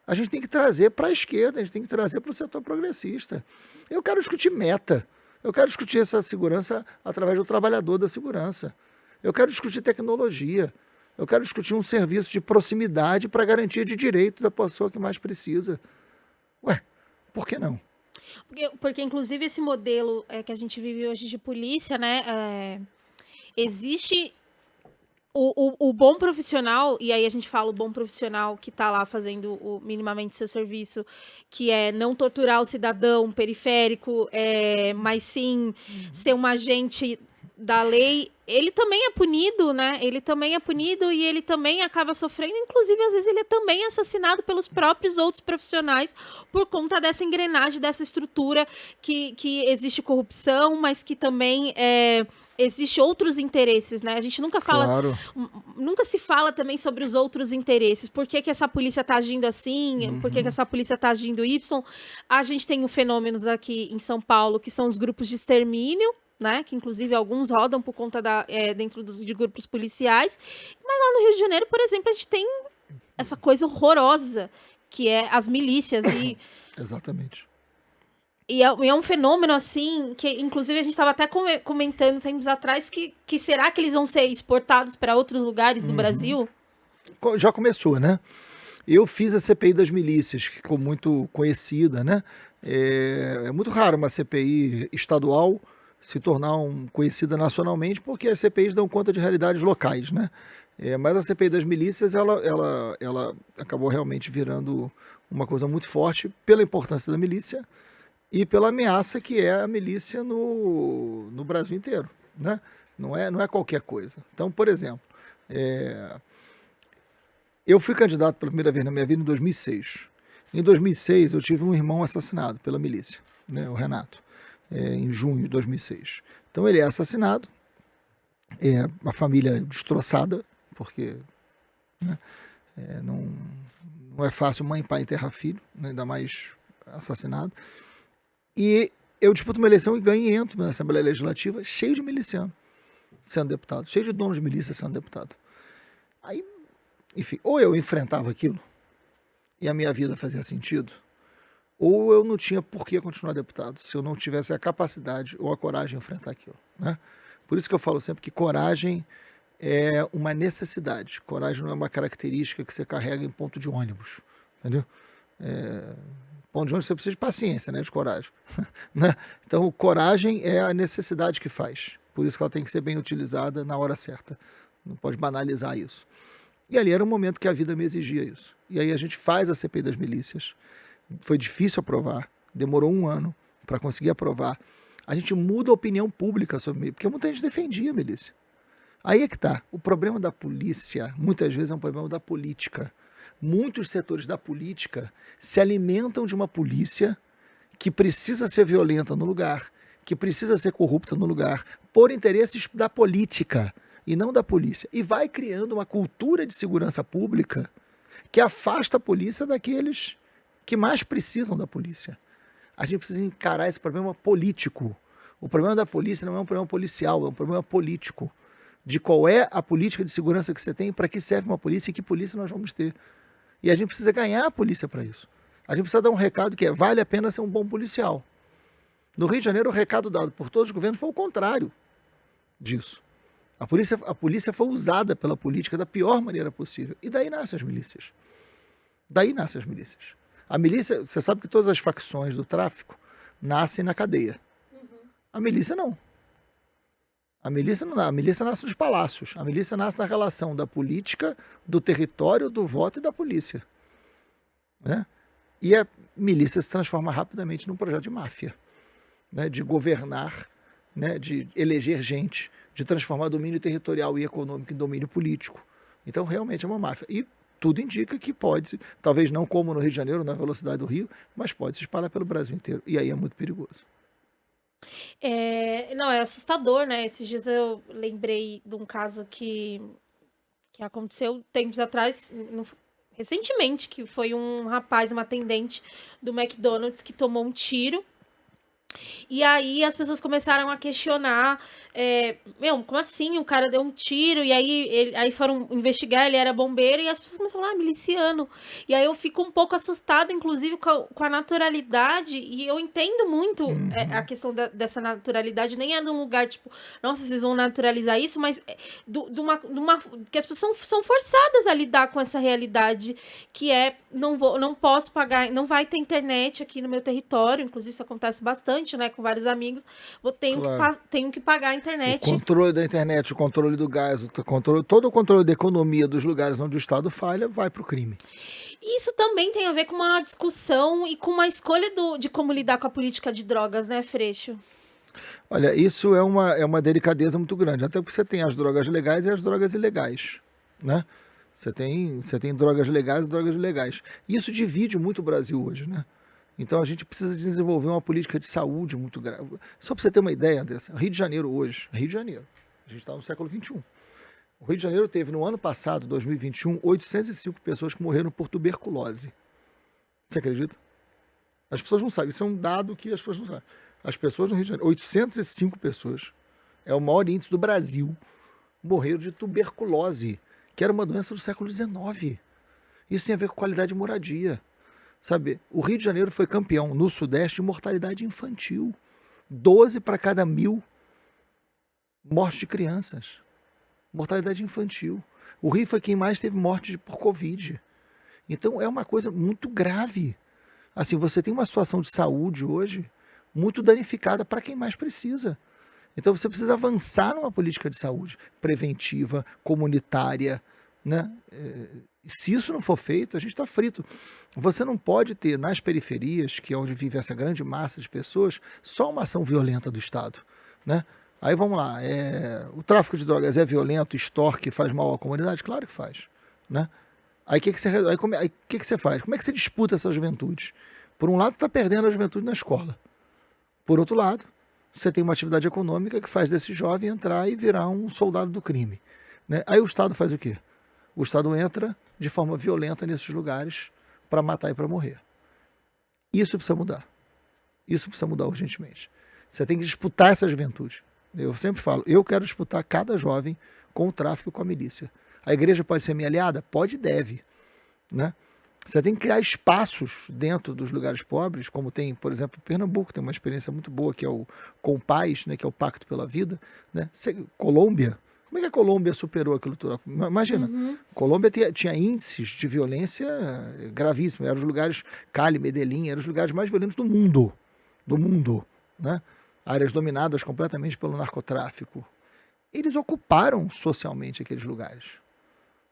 A gente tem que trazer para a esquerda, a gente tem que trazer para o setor progressista. Eu quero discutir meta. Eu quero discutir essa segurança através do trabalhador da segurança. Eu quero discutir tecnologia. Eu quero discutir um serviço de proximidade para garantia de direito da pessoa que mais precisa. Ué, por que não? Porque inclusive, esse modelo que a gente vive hoje de polícia, né? Existe o bom profissional, e aí a gente fala o bom profissional que está lá fazendo minimamente seu serviço, que é não torturar o cidadão periférico, mas sim ser um agente da lei. Ele também é punido, né? Ele também é punido e ele também acaba sofrendo. Inclusive, às vezes, ele é também assassinado pelos próprios outros profissionais por conta dessa engrenagem, dessa estrutura que existe corrupção, mas que também existe outros interesses, né? A gente nunca fala, Claro. nunca se fala também sobre os outros interesses. Por que essa polícia tá agindo assim? Por que essa polícia tá agindo Y? A gente tem fenômenos aqui em São Paulo, que são os grupos de extermínio, né? Que inclusive alguns rodam por conta dentro de grupos policiais. Mas lá no Rio de Janeiro, por exemplo, a gente tem essa coisa horrorosa, que é as milícias. Exatamente. E é um fenômeno, assim, que inclusive a gente estava até comentando tempos atrás que será que eles vão ser exportados para outros lugares do Brasil? Já começou, né? Eu fiz a CPI das milícias, que ficou muito conhecida, né? É muito raro uma CPI estadual se tornar conhecida nacionalmente, porque as CPIs dão conta de realidades locais, né? Mas a CPI das milícias, ela acabou realmente virando uma coisa muito forte pela importância da milícia e pela ameaça que é a milícia no Brasil inteiro, né? Não é qualquer coisa. Então, por exemplo, eu fui candidato pela primeira vez na minha vida em 2006. Em 2006, eu tive um irmão assassinado pela milícia, né, o Renato, em junho de 2006. Então, ele é assassinado, a família destroçada, porque, né, não é fácil mãe e pai enterrar filho, né, ainda mais assassinado. E eu disputo uma eleição e ganho e entro na Assembleia Legislativa cheio de miliciano sendo deputado, cheio de dono de milícia sendo deputado. Aí, enfim, ou eu enfrentava aquilo e a minha vida fazia sentido, ou eu não tinha por que continuar deputado se eu não tivesse a capacidade ou a coragem de enfrentar aquilo, né? Por isso que eu falo sempre que coragem é uma necessidade. Coragem não é uma característica que você carrega em ponto de ônibus, entendeu? Ponto de ônibus você precisa de paciência, né, de coragem. Né? Então, coragem é a necessidade que faz. Por isso que ela tem que ser bem utilizada na hora certa. Não pode banalizar isso. E ali era um momento que a vida me exigia isso. E aí a gente faz a CPI das milícias. Foi difícil aprovar, demorou 1 ano para conseguir aprovar. A gente muda a opinião pública sobre, porque muita gente defendia a milícia. Aí é que tá. O problema da polícia, muitas vezes, é um problema da política. Muitos setores da política se alimentam de uma polícia que precisa ser violenta no lugar, que precisa ser corrupta no lugar, por interesses da política e não da polícia. E vai criando uma cultura de segurança pública que afasta a polícia daqueles que mais precisam da polícia. A gente precisa encarar esse problema político. O problema da polícia não é um problema policial, é um problema político. De qual é a política de segurança que você tem, para que serve uma polícia e que polícia nós vamos ter. E a gente precisa ganhar a polícia para isso. A gente precisa dar um recado que vale a pena ser um bom policial. No Rio de Janeiro, o recado dado por todos os governos foi o contrário disso. A polícia foi usada pela política da pior maneira possível. E daí nascem as milícias. A milícia, você sabe que todas as facções do tráfico nascem na cadeia. A milícia não. A milícia não dá. A milícia nasce nos palácios. A milícia nasce na relação da política, do território, do voto e da polícia. Né? E a milícia se transforma rapidamente num projeto de máfia, né? De governar, né? De eleger gente, de transformar domínio territorial e econômico em domínio político. Então, realmente é uma máfia. E tudo indica que pode, talvez não como no Rio de Janeiro, na velocidade do Rio, mas pode se espalhar pelo Brasil inteiro. E aí é muito perigoso. Não, é assustador, né? Esses dias eu lembrei de um caso que aconteceu tempos atrás, recentemente, que foi um rapaz, uma atendente do McDonald's que tomou um tiro. E aí as pessoas começaram a questionar, como assim? O cara deu um tiro, e aí foram investigar, ele era bombeiro, e as pessoas começaram a falar, miliciano. E aí eu fico um pouco assustada, inclusive, com a naturalidade, e eu entendo muito a questão dessa naturalidade, nem é num lugar, tipo, nossa, vocês vão naturalizar isso, mas que as pessoas são forçadas a lidar com essa realidade, que não posso pagar, não vai ter internet aqui no meu território, inclusive isso acontece bastante, né, com vários amigos, tenho que pagar a internet. O controle da internet, o controle do gás, todo o controle da economia dos lugares onde o Estado falha, vai para o crime. Isso também tem a ver com uma discussão e com uma escolha de como lidar com a política de drogas, né, Freixo? Isso isso é uma delicadeza muito grande, até porque você tem as drogas legais e as drogas ilegais, né? Você tem drogas legais e drogas ilegais. E isso divide muito o Brasil hoje, né? Então a gente precisa desenvolver uma política de saúde muito grave. Só para você ter uma ideia, Andressa, Rio de Janeiro hoje, a gente está no século XXI. O Rio de Janeiro teve no ano passado, 2021, 805 pessoas que morreram por tuberculose. Você acredita? As pessoas não sabem, isso é um dado que as pessoas não sabem. As pessoas no Rio de Janeiro, 805 pessoas, é o maior índice do Brasil, morreram de tuberculose, que era uma doença do século XIX. Isso tem a ver com qualidade de moradia. Sabe, o Rio de Janeiro foi campeão no Sudeste de mortalidade infantil. 12 para cada 1.000 mortes de crianças. Mortalidade infantil. O Rio foi quem mais teve morte por Covid. Então é uma coisa muito grave. Assim, você tem uma situação de saúde hoje muito danificada para quem mais precisa. Então você precisa avançar numa política de saúde preventiva, comunitária, né? Se isso não for feito, a gente está frito. Você não pode ter nas periferias, que é onde vive essa grande massa de pessoas, só uma ação violenta do Estado, né? Aí vamos lá, o tráfico de drogas é violento, extorque, faz mal à comunidade? Claro que faz, né? Aí o que que você faz? Como é que você disputa essa juventude? Por um lado, está perdendo a juventude na escola. Por outro lado, você tem uma atividade econômica que faz desse jovem entrar e virar um soldado do crime, né? Aí o Estado faz o quê? O Estado entra de forma violenta nesses lugares para matar e para morrer. Isso precisa mudar. Isso precisa mudar urgentemente. Você tem que disputar essa juventude. Eu sempre falo, eu quero disputar cada jovem com o tráfico e com a milícia. A igreja pode ser minha aliada? Pode e deve, né? Você tem que criar espaços dentro dos lugares pobres, como tem, por exemplo, Pernambuco, tem uma experiência muito boa, que é o Compaz, né, que é o Pacto pela Vida, né? Colômbia, como é que a Colômbia superou aquilo tudo? Imagina, Colômbia tinha índices de violência gravíssimos, eram os lugares, Cali, Medellín, eram os lugares mais violentos do mundo, né? Áreas dominadas completamente pelo narcotráfico. Eles ocuparam socialmente aqueles lugares,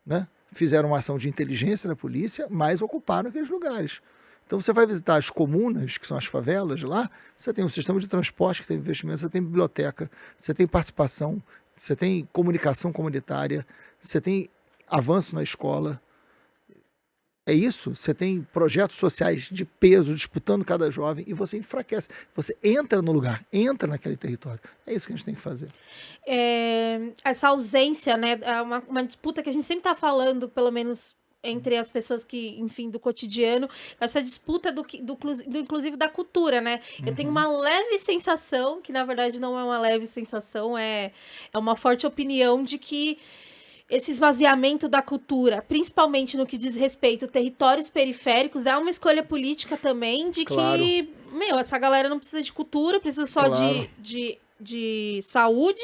né? Fizeram uma ação de inteligência da polícia, mas ocuparam aqueles lugares. Então você vai visitar as comunas, que são as favelas lá, você tem um sistema de transporte que tem investimento, você tem biblioteca, você tem participação, você tem comunicação comunitária, você tem avanço na escola. É isso, você tem projetos sociais de peso disputando cada jovem e você enfraquece. Você entra no lugar, entra naquele território. É isso que a gente tem que fazer. Essa ausência, né? Uma disputa que a gente sempre está falando, pelo menos entre as pessoas que, enfim, do cotidiano, essa disputa inclusive da cultura, né? Eu tenho uma leve sensação, que na verdade não é uma leve sensação, é uma forte opinião de que esse esvaziamento da cultura, principalmente no que diz respeito a territórios periféricos, é uma escolha política também de que, essa galera não precisa de cultura, precisa só de saúde,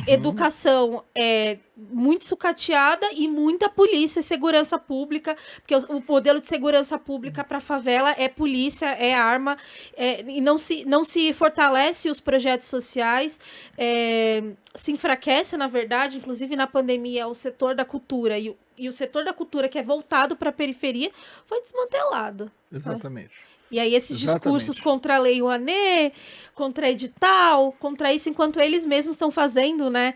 educação é muito sucateada e muita polícia e segurança pública, porque o modelo de segurança pública para a favela é polícia, é arma, e não se fortalece os projetos sociais, se enfraquece, na verdade, inclusive na pandemia, o setor da cultura e o setor da cultura que é voltado para a periferia foi desmantelado. Exatamente. Né? E aí esses discursos contra a Lei Rouanet, contra edital, contra isso, enquanto eles mesmos estão fazendo, né,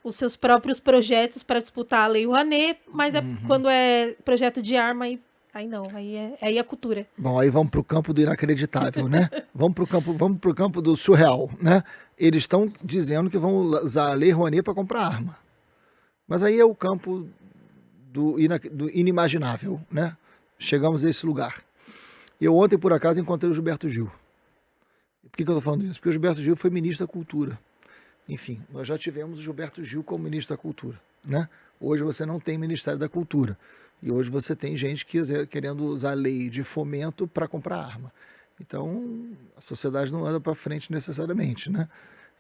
os seus próprios projetos para disputar a Lei Rouanet, mas quando é projeto de arma, aí não, aí é cultura. Bom, aí vamos para o campo do inacreditável, né? Vamos para o campo do surreal, né? Eles estão dizendo que vão usar a Lei Rouanet para comprar arma. Mas aí é o campo do inimaginável, né? Chegamos a esse lugar. Eu ontem, por acaso, encontrei o Gilberto Gil. Por que eu estou falando isso? Porque o Gilberto Gil foi ministro da Cultura. Enfim, nós já tivemos o Gilberto Gil como ministro da Cultura, né? Hoje você não tem Ministério da Cultura. E hoje você tem gente querendo usar a lei de fomento para comprar arma. Então, a sociedade não anda para frente necessariamente, né?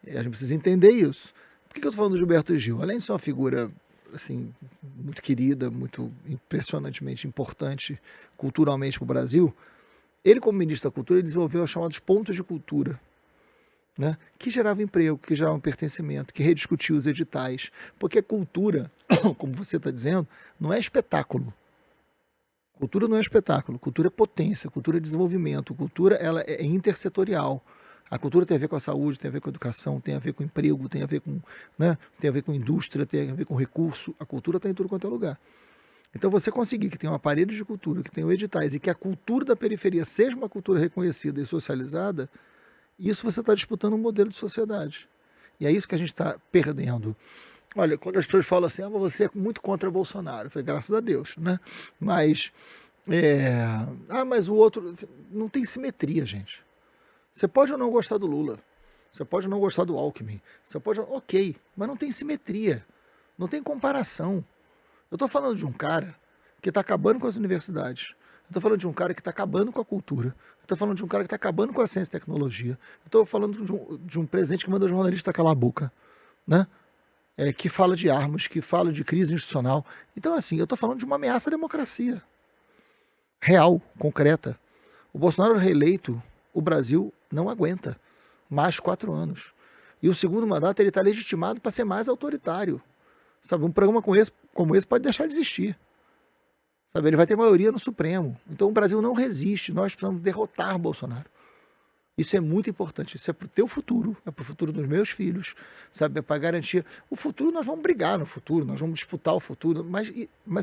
E a gente precisa entender isso. Por que eu estou falando do Gilberto Gil? Além de ser uma figura assim, muito querida, muito impressionantemente importante culturalmente para o Brasil, ele, como ministro da Cultura, ele desenvolveu os chamados pontos de cultura, né? Que geravam emprego, que geravam pertencimento, que rediscutia os editais. Porque a cultura, como você está dizendo, não é espetáculo. Cultura não é espetáculo, cultura é potência, cultura é desenvolvimento, cultura ela é intersetorial. A cultura tem a ver com a saúde, tem a ver com a educação, tem a ver com o emprego, tem a ver com, né, tem a ver com indústria, tem a ver com recurso. A cultura está em tudo quanto é lugar. Então você conseguir que tenha um aparelho de cultura, que tenha editais e que a cultura da periferia seja uma cultura reconhecida e socializada, isso você está disputando um modelo de sociedade. E é isso que a gente está perdendo. Olha, quando as pessoas falam assim, você é muito contra Bolsonaro, eu falei, graças a Deus, né? Mas, mas o outro, não tem simetria, gente. Você pode ou não gostar do Lula, você pode ou não gostar do Alckmin, você pode, ok, mas não tem simetria, não tem comparação. Eu estou falando de um cara que está acabando com as universidades, eu estou falando de um cara que está acabando com a cultura, eu estou falando de um cara que está acabando com a ciência e tecnologia, eu estou falando de um presidente que manda jornalista calar a boca, né? Que fala de armas, que fala de crise institucional. Então, assim, eu estou falando de uma ameaça à democracia real, concreta. O Bolsonaro reeleito, o Brasil não aguenta. mais 4 anos. E o segundo mandato ele está legitimado para ser mais autoritário. Sabe, um programa como esse pode deixar de existir. Sabe, ele vai ter maioria no Supremo. Então o Brasil não resiste, nós precisamos derrotar Bolsonaro. Isso é muito importante, isso é para o teu futuro, é para o futuro dos meus filhos, sabe, é para garantir. O futuro nós vamos brigar no futuro, nós vamos disputar o futuro, mas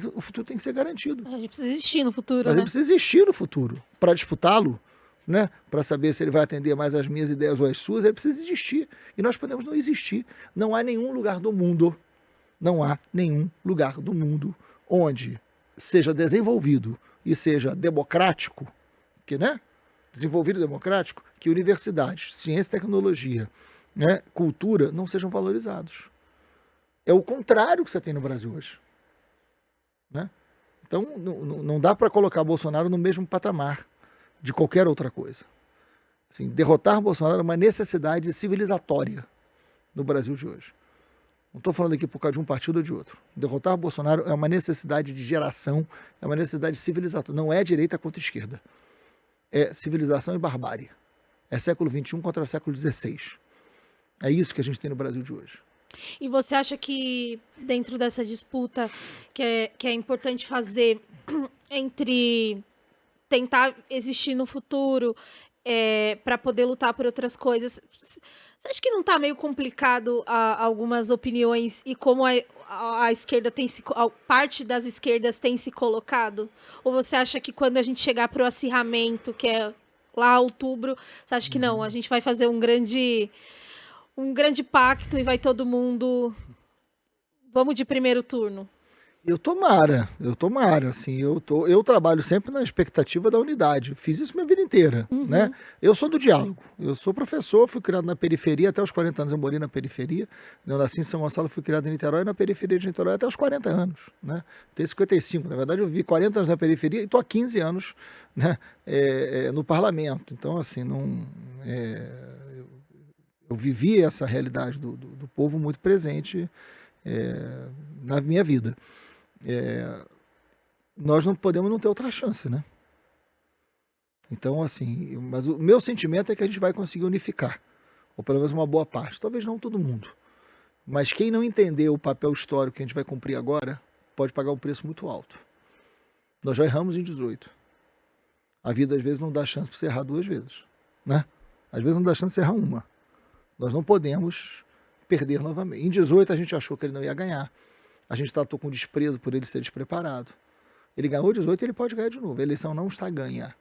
o futuro tem que ser garantido. A gente precisa existir no futuro, Mas né? ele precisa existir no futuro. Para disputá-lo, né? Para saber se ele vai atender mais as minhas ideias ou as suas, ele precisa existir. E nós podemos não existir. Não há nenhum lugar do mundo, onde seja desenvolvido e seja democrático, que, né? Desenvolvido e democrático, que universidades, ciência e tecnologia, né, cultura não sejam valorizados. É o contrário que você tem no Brasil hoje. Né? Então, não dá para colocar Bolsonaro no mesmo patamar de qualquer outra coisa. Assim, derrotar Bolsonaro é uma necessidade civilizatória no Brasil de hoje. Não estou falando aqui por causa de um partido ou de outro. Derrotar Bolsonaro é uma necessidade de geração, é uma necessidade civilizatória. Não é direita contra esquerda. É civilização e barbárie. É século XXI contra o século XVI. É isso que a gente tem no Brasil de hoje. E você acha que dentro dessa disputa que é importante fazer entre tentar existir no futuro para poder lutar por outras coisas, você acha que não está meio complicado algumas opiniões e como a esquerda parte das esquerdas tem se colocado? Ou você acha que quando a gente chegar para o acirramento, que é lá outubro, você acha que não, a gente vai fazer um grande pacto e vai todo mundo... Vamos de primeiro turno? Eu tomara, assim, eu trabalho sempre na expectativa da unidade, fiz isso minha vida inteira, né? Eu sou do diálogo, eu sou professor, fui criado na periferia, até os 40 anos eu morei na periferia, eu nasci em São Gonçalo, fui criado em Niterói, na periferia de Niterói até os 40 anos, né? Tenho 55, na verdade eu vivi 40 anos na periferia e estou há 15 anos, né, no parlamento, então assim, eu vivi essa realidade do povo muito presente na minha vida. Nós não podemos não ter outra chance, né? Então, assim, mas o meu sentimento é que a gente vai conseguir unificar, ou pelo menos uma boa parte, talvez não todo mundo, mas quem não entender o papel histórico que a gente vai cumprir agora, pode pagar um preço muito alto. Nós já erramos em 18. A vida às vezes não dá chance para você errar 2 vezes, né? Às vezes não dá chance de você errar uma. Nós não podemos perder novamente. Em 18 a gente achou que ele não ia ganhar. A gente tratou com desprezo por ele ser despreparado. Ele ganhou 18 e ele pode ganhar de novo. A eleição não está ganha.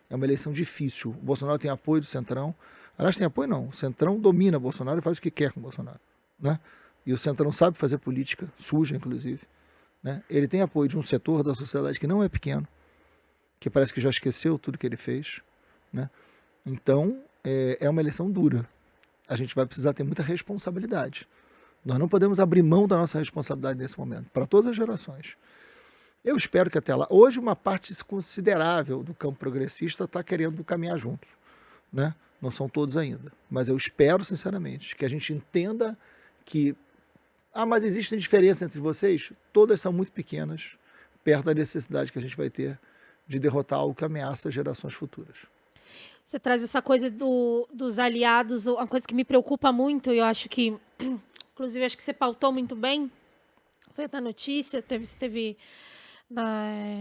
É uma eleição difícil. O Bolsonaro tem apoio do Centrão. Aliás, tem apoio não. O Centrão domina Bolsonaro e faz o que quer com o Bolsonaro. Né? E o Centrão sabe fazer política, suja inclusive. Né? Ele tem apoio de um setor da sociedade que não é pequeno, que parece que já esqueceu tudo que ele fez. Né? Então, é uma eleição dura. A gente vai precisar ter muita responsabilidade. Nós não podemos abrir mão da nossa responsabilidade nesse momento, para todas as gerações. Eu espero que até lá... Hoje, uma parte considerável do campo progressista está querendo caminhar juntos. Né? Não são todos ainda. Mas eu espero, sinceramente, que a gente entenda que... mas existem diferenças entre vocês? Todas são muito pequenas, perto da necessidade que a gente vai ter de derrotar algo que ameaça gerações futuras. Você traz essa coisa dos aliados, uma coisa que me preocupa muito, e eu acho que... Inclusive, acho que você pautou muito bem. Foi até notícia, teve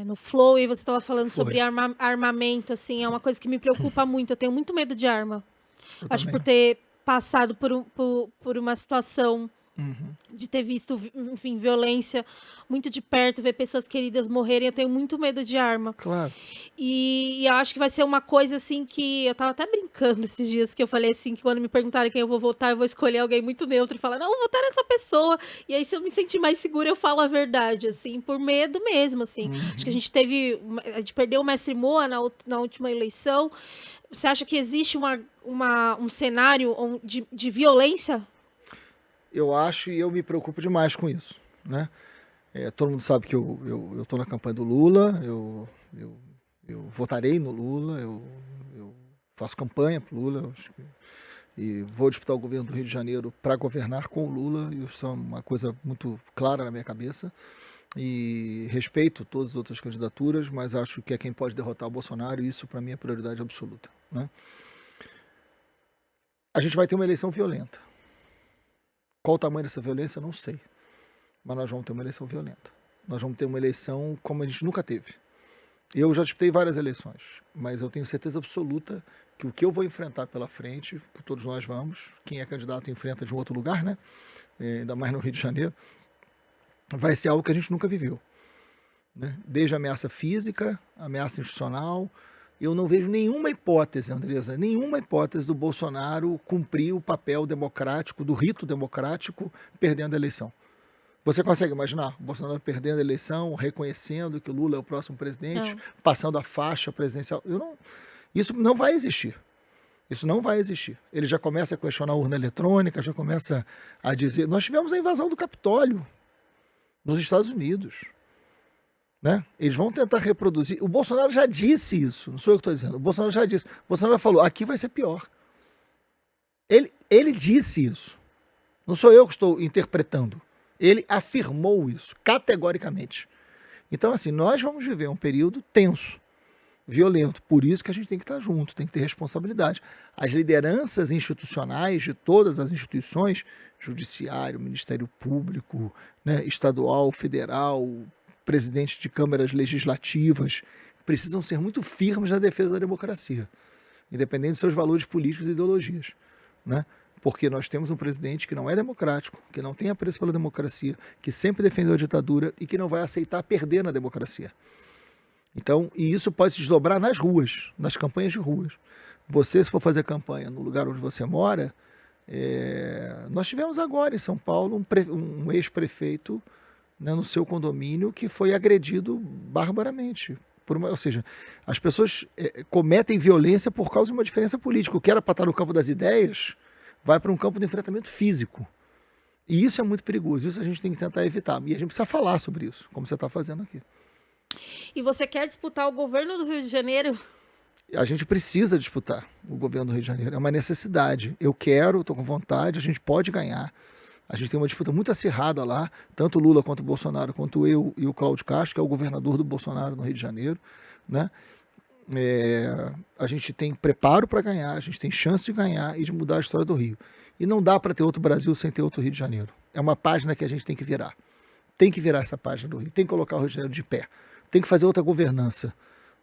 no Flow, e você estava falando sobre armamento, assim, é uma coisa que me preocupa muito. Eu tenho muito medo de arma. Acho por ter passado por uma situação de ter visto, enfim, violência muito de perto, ver pessoas queridas morrerem, eu tenho muito medo de arma. Claro. E eu acho que vai ser uma coisa, assim, que eu tava até brincando esses dias, que eu falei assim, que quando me perguntarem quem eu vou votar, eu vou escolher alguém muito neutro e falar, não, eu vou votar nessa pessoa. E aí, se eu me sentir mais segura, eu falo a verdade, assim, por medo mesmo, assim. Acho que a gente perdeu o Mestre Moa na última eleição. Você acha que existe um cenário de violência? Eu acho e eu me preocupo demais com isso, né? Todo mundo sabe que eu estou na campanha do Lula, eu votarei no Lula, eu faço campanha para o Lula, e vou disputar o governo do Rio de Janeiro para governar com o Lula, isso é uma coisa muito clara na minha cabeça, e respeito todas as outras candidaturas, mas acho que é quem pode derrotar o Bolsonaro, e isso para mim é prioridade absoluta, né? A gente vai ter uma eleição violenta. Qual o tamanho dessa violência, eu não sei. Mas nós vamos ter uma eleição violenta. Nós vamos ter uma eleição como a gente nunca teve. Eu já disputei várias eleições, mas eu tenho certeza absoluta que o que eu vou enfrentar pela frente, que todos nós vamos, quem é candidato enfrenta de um outro lugar, né? Ainda mais no Rio de Janeiro, vai ser algo que a gente nunca viveu. Né? Desde ameaça física, ameaça institucional, eu não vejo nenhuma hipótese, Andresa, nenhuma hipótese do Bolsonaro cumprir o papel democrático, do rito democrático, perdendo a eleição. Você consegue imaginar o Bolsonaro perdendo a eleição, reconhecendo que o Lula é o próximo presidente, passando a faixa presidencial? Isso não vai existir. Isso não vai existir. Ele já começa a questionar a urna eletrônica, já começa a dizer... Nós tivemos a invasão do Capitólio nos Estados Unidos. Né? Eles vão tentar reproduzir. O Bolsonaro já disse isso, não sou eu que estou dizendo. O Bolsonaro já disse. O Bolsonaro falou, aqui vai ser pior. Ele disse isso. Não sou eu que estou interpretando. Ele afirmou isso, categoricamente. Então, assim, nós vamos viver um período tenso, violento. Por isso que a gente tem que estar junto, tem que ter responsabilidade. As lideranças institucionais de todas as instituições, judiciário, Ministério Público, né, estadual, federal, presidente de câmaras legislativas, precisam ser muito firmes na defesa da democracia, independente dos seus valores políticos e ideologias, né? Porque nós temos um presidente que não é democrático, que não tem apreço pela democracia, que sempre defendeu a ditadura e que não vai aceitar perder na democracia. Então, e isso pode se desdobrar nas ruas, nas campanhas de ruas. Você, se for fazer campanha no lugar onde você mora, nós tivemos agora em São Paulo um ex-prefeito, né, no seu condomínio que foi agredido barbaramente. Ou seja, as pessoas cometem violência por causa de uma diferença política. O que era para estar no campo das ideias vai para um campo de enfrentamento físico. E isso é muito perigoso, isso a gente tem que tentar evitar. E a gente precisa falar sobre isso, como você está fazendo aqui. E você quer disputar o governo do Rio de Janeiro? A gente precisa disputar o governo do Rio de Janeiro, é uma necessidade. Eu quero, estou com vontade, a gente pode ganhar. A gente tem uma disputa muito acirrada lá, tanto o Lula quanto o Bolsonaro, quanto eu e o Cláudio Castro, que é o governador do Bolsonaro no Rio de Janeiro, né? A gente tem preparo para ganhar, a gente tem chance de ganhar e de mudar a história do Rio. E não dá para ter outro Brasil sem ter outro Rio de Janeiro. É uma página que a gente tem que virar. Tem que virar essa página do Rio, tem que colocar o Rio de Janeiro de pé. Tem que fazer outra governança,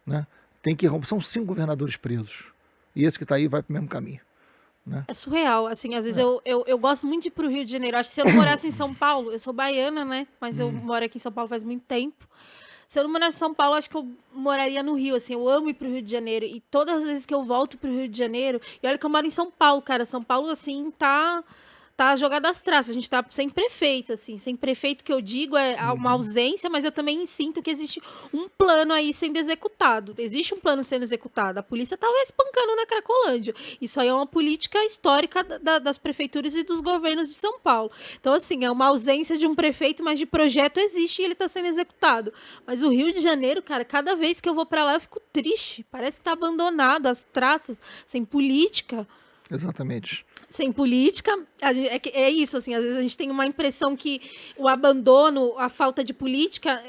né? Tem que romper. São 5 governadores presos. E esse que está aí vai para o mesmo caminho. Né? É surreal, assim, às vezes eu gosto muito de ir pro Rio de Janeiro. Acho que se eu não morasse em São Paulo, eu sou baiana, né? Mas eu moro aqui em São Paulo faz muito tempo. Se eu não morasse em São Paulo, acho que eu moraria no Rio, assim, eu amo ir pro Rio de Janeiro. E todas as vezes que eu volto pro Rio de Janeiro, e olha que eu moro em São Paulo, cara, São Paulo, assim, tá jogada às traças, a gente tá sem prefeito, assim, sem prefeito que eu digo é uma ausência, mas eu também sinto que existe um plano aí sendo executado, existe um plano sendo executado, a polícia tava espancando na Cracolândia, isso aí é uma política histórica das prefeituras e dos governos de São Paulo, então assim, é uma ausência de um prefeito, mas de projeto existe e ele tá sendo executado, mas o Rio de Janeiro, cara, cada vez que eu vou pra lá eu fico triste, parece que tá abandonado, as traças, sem política. Exatamente. Sem política, é isso, assim, às vezes a gente tem uma impressão que o abandono, a falta de política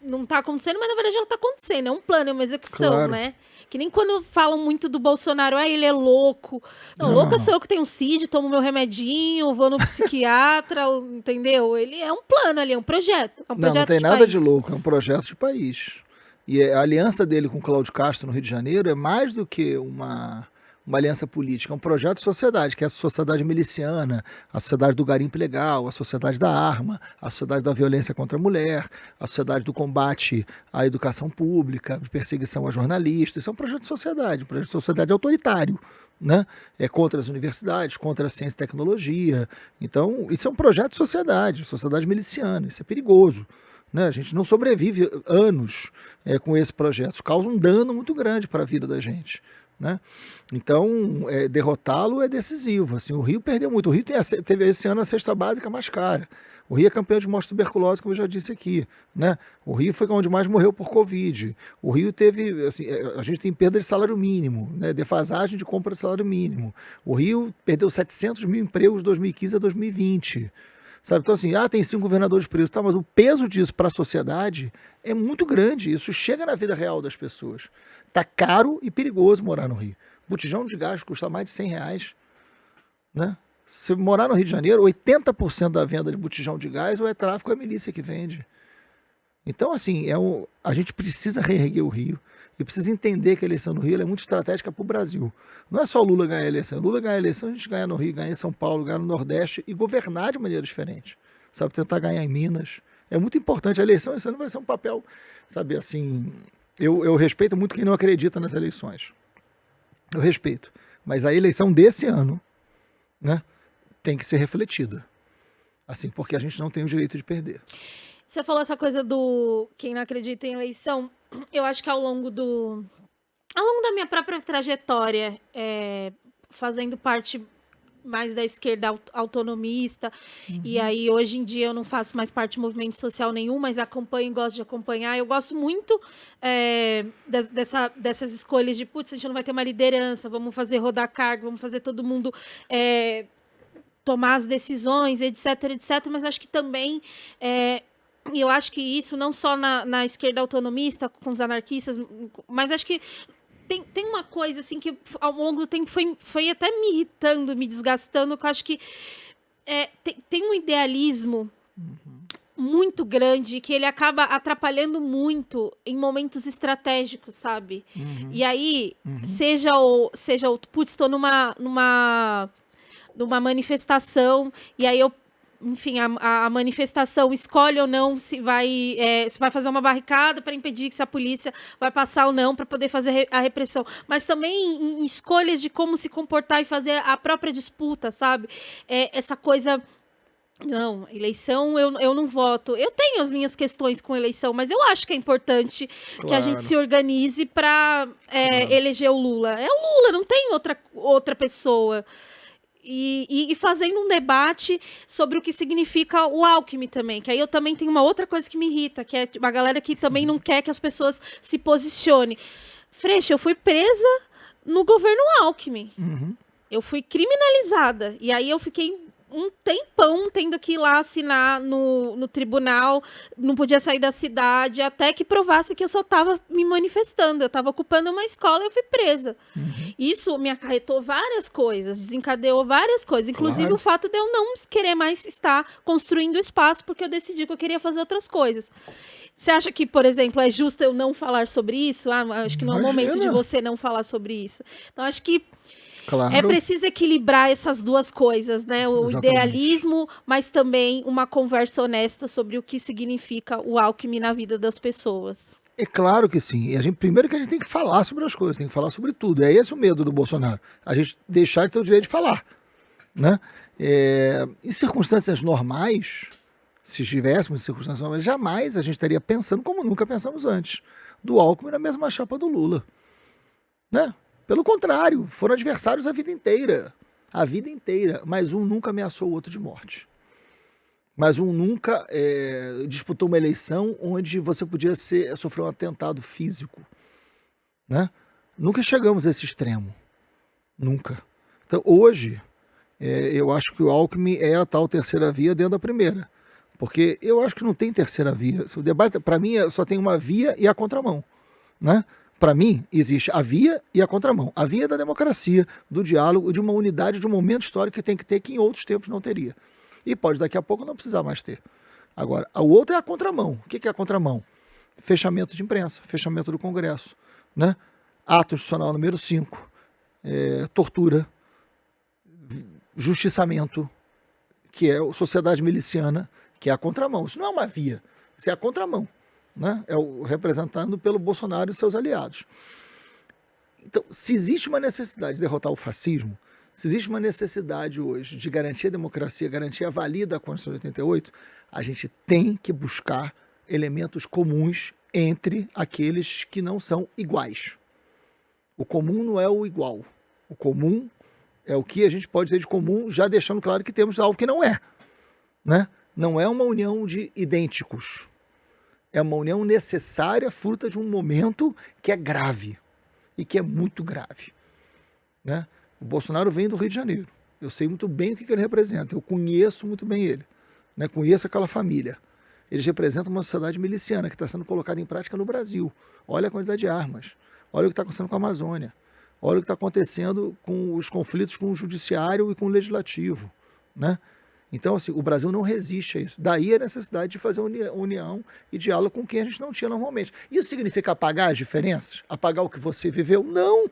não tá acontecendo, mas na verdade ela tá acontecendo, é um plano, é uma execução, claro. Né? Que nem quando falam muito do Bolsonaro, ele é louco. Não, louco sou eu que tenho CID, tomo meu remedinho, vou no psiquiatra, entendeu? Ele é um plano ali, é um projeto. É um projeto não tem nada de louco, é um projeto de país. E a aliança dele com o Cláudio Castro no Rio de Janeiro é mais do que uma aliança política, é um projeto de sociedade, que é a sociedade miliciana, a sociedade do garimpo ilegal, a sociedade da arma, a sociedade da violência contra a mulher, a sociedade do combate à educação pública, de perseguição a jornalistas. Isso é um projeto de sociedade, um projeto de sociedade autoritário, né? É contra as universidades, contra a ciência e tecnologia. Então, isso é um projeto de sociedade miliciana, isso é perigoso. Né? A gente não sobrevive anos com esse projeto, isso causa um dano muito grande para a vida da gente. Né? Então, derrotá-lo é decisivo. Assim, o Rio perdeu muito. O Rio teve esse ano a cesta básica mais cara. O Rio é campeão de morte de tuberculose, como eu já disse aqui. Né? O Rio foi onde mais morreu por Covid. O Rio teve... Assim, a gente tem perda de salário mínimo, né? Defasagem de compra de salário mínimo. O Rio perdeu 700 mil empregos de 2015 a 2020. Sabe? Então, assim, tem 5 governadores presos, tá, mas o peso disso para a sociedade é muito grande. Isso chega na vida real das pessoas. Tá caro e perigoso morar no Rio. Botijão de gás custa mais de R$100. né? Se morar no Rio de Janeiro, 80% da venda de botijão de gás ou é tráfico ou é milícia que vende. Então, assim, a gente precisa reerguer o Rio e precisa entender que a eleição no Rio é muito estratégica para o Brasil. Não é só o Lula ganhar a eleição. O Lula ganhar a eleição, a gente ganha no Rio, ganha em São Paulo, ganha no Nordeste e governar de maneira diferente. Sabe, tentar ganhar em Minas. É muito importante. A eleição, isso não vai ser um papel, sabe, assim... Eu respeito muito quem não acredita nas eleições. Eu respeito. Mas a eleição desse ano, né, tem que ser refletida. Assim, porque a gente não tem o direito de perder. Você falou essa coisa do quem não acredita em eleição. Eu acho que ao longo da minha própria trajetória, fazendo parte mais da esquerda autonomista, e aí hoje em dia eu não faço mais parte de movimento social nenhum, mas acompanho e gosto de acompanhar. Eu gosto muito dessas escolhas de, putz, a gente não vai ter uma liderança, vamos fazer rodar cargo, vamos fazer todo mundo tomar as decisões, etc, etc, mas acho que também... E eu acho que isso não só na esquerda autonomista, com os anarquistas, mas acho que tem uma coisa assim que ao longo do tempo foi até me irritando, me desgastando, que eu acho que tem um idealismo muito grande que ele acaba atrapalhando muito em momentos estratégicos, sabe? E aí, seja o putz, estou numa manifestação, e aí enfim, a manifestação escolhe ou não se vai fazer uma barricada para impedir que se a polícia vai passar ou não para poder fazer a repressão. Mas também em escolhas de como se comportar e fazer a própria disputa, sabe? Essa coisa... Não, eleição eu não voto. Eu tenho as minhas questões com eleição, mas eu acho que é importante que a gente se organize para eleger o Lula. É o Lula, não tem outra pessoa. E fazendo um debate sobre o que significa o Alckmin também, que aí eu também tenho uma outra coisa que me irrita, que é uma galera que também não quer que as pessoas se posicionem. Freixo, eu fui presa no governo Alckmin. Eu fui criminalizada. E aí eu fiquei um tempão tendo que ir lá assinar no tribunal, não podia sair da cidade, até que provasse que eu só estava me manifestando, eu estava ocupando uma escola e eu fui presa. Isso me acarretou várias coisas, desencadeou várias coisas, inclusive o fato de eu não querer mais estar construindo espaço, porque eu decidi que eu queria fazer outras coisas. Você acha que, por exemplo, é justo eu não falar sobre isso? Acho que não é o momento de você não falar sobre isso. Então, acho que é preciso equilibrar essas duas coisas, né? O idealismo, mas também uma conversa honesta sobre o que significa o Alckmin na vida das pessoas. É claro que sim. E primeiro que a gente tem que falar sobre as coisas, tem que falar sobre tudo. É esse o medo do Bolsonaro. A gente deixar de ter o direito de falar, né? Em circunstâncias normais, se estivéssemos em circunstâncias normais, jamais a gente estaria pensando como nunca pensamos antes, do Alckmin na mesma chapa do Lula, né? Pelo contrário, foram adversários a vida inteira, mas um nunca ameaçou o outro de morte. Mas um nunca disputou uma eleição onde você podia sofrer um atentado físico, né? Nunca chegamos a esse extremo, nunca. Então hoje, eu acho que o Alckmin é a tal terceira via dentro da primeira, porque eu acho que não tem terceira via. O debate, para mim, só tem uma via e a contramão, né? Para mim, existe a via e a contramão. A via da democracia, do diálogo, de uma unidade, de um momento histórico que tem que ter, que em outros tempos não teria. E pode daqui a pouco não precisar mais ter. Agora, o outro é a contramão. O que é a contramão? Fechamento de imprensa, fechamento do Congresso, né? Ato institucional número 5, tortura, justiçamento, que é a sociedade miliciana, que é a contramão. Isso não é uma via, isso é a contramão, né? Representando pelo Bolsonaro e seus aliados. Então, se existe uma necessidade de derrotar o fascismo, se existe uma necessidade hoje de garantir a democracia, garantir a valia da Constituição de 88, a gente tem que buscar elementos comuns entre aqueles que não são iguais. O comum não é o igual. O comum é o que a gente pode ter de comum, já deixando claro que temos algo que não é, né? Não é uma união de idênticos. É uma união necessária, fruta de um momento que é grave e que é muito grave, né? O Bolsonaro vem do Rio de Janeiro. Eu sei muito bem o que ele representa. Eu conheço muito bem ele, né? Conheço aquela família. Eles representam uma sociedade miliciana que está sendo colocada em prática no Brasil. Olha a quantidade de armas. Olha o que está acontecendo com a Amazônia. Olha o que está acontecendo com os conflitos com o judiciário e com o legislativo, né? Então, assim, o Brasil não resiste a isso. Daí a necessidade de fazer união e diálogo com quem a gente não tinha normalmente. Isso significa apagar as diferenças? Apagar o que você viveu? Não!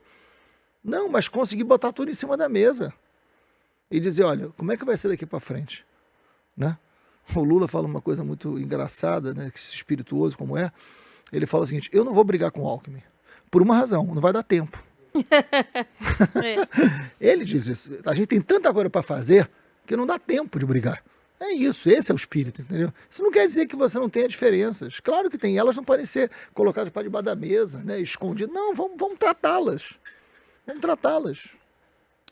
Não, mas conseguir botar tudo em cima da mesa. E dizer, olha, como é que vai ser daqui para frente? Né? O Lula fala uma coisa muito engraçada, né, espirituoso como é. Ele fala o seguinte, eu não vou brigar com o Alckmin. Por uma razão, não vai dar tempo. Ele diz isso. A gente tem tanta coisa para fazer que não dá tempo de brigar. É isso, esse é o espírito, entendeu? Isso não quer dizer que você não tenha diferenças. Claro que tem, elas não podem ser colocadas para debaixo da mesa, né, escondidas. Não, vamos tratá-las. Vamos tratá-las.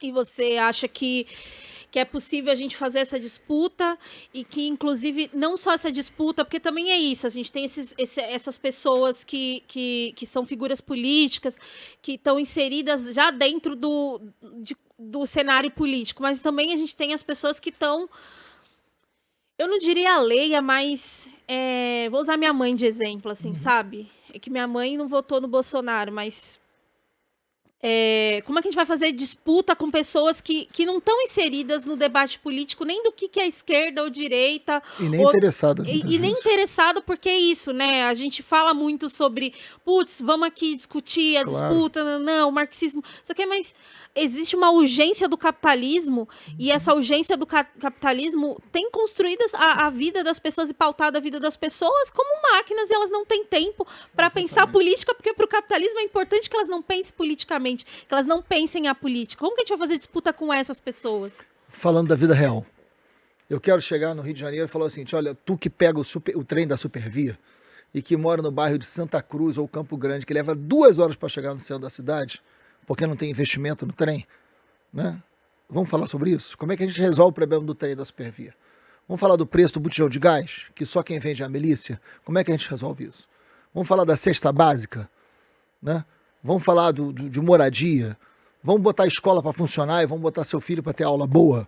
E você acha que é possível a gente fazer essa disputa e que, inclusive, não só essa disputa, porque também é isso, a gente tem essas pessoas que são figuras políticas, que estão inseridas já dentro do cenário político, mas também a gente tem as pessoas que estão, eu não diria alheia, mas vou usar minha mãe de exemplo, assim, sabe? É que minha mãe não votou no Bolsonaro, mas como é que a gente vai fazer disputa com pessoas que não estão inseridas no debate político, nem do que é esquerda ou direita. E nem interessadas. E nem interessado, porque é isso, né? A gente fala muito sobre, putz, vamos aqui discutir a disputa, não, o marxismo. Só que mas existe uma urgência do capitalismo, e essa urgência do capitalismo tem construído a vida das pessoas e pautado a vida das pessoas como máquinas, e elas não têm tempo para pensar política, porque para o capitalismo é importante que elas não pensem politicamente, que elas não pensem a política. Como que a gente vai fazer disputa com essas pessoas? Falando da vida real. Eu quero chegar no Rio de Janeiro e falar o seguinte, olha, tu que pega o trem da Supervia e que mora no bairro de Santa Cruz ou Campo Grande, que leva 2 horas para chegar no centro da cidade, porque não tem investimento no trem, né? Vamos falar sobre isso? Como é que a gente resolve o problema do trem da Supervia? Vamos falar do preço do botijão de gás, que só quem vende é a milícia? Como é que a gente resolve isso? Vamos falar da cesta básica, né? Vamos falar de moradia? Vamos botar a escola para funcionar e vamos botar seu filho para ter aula boa?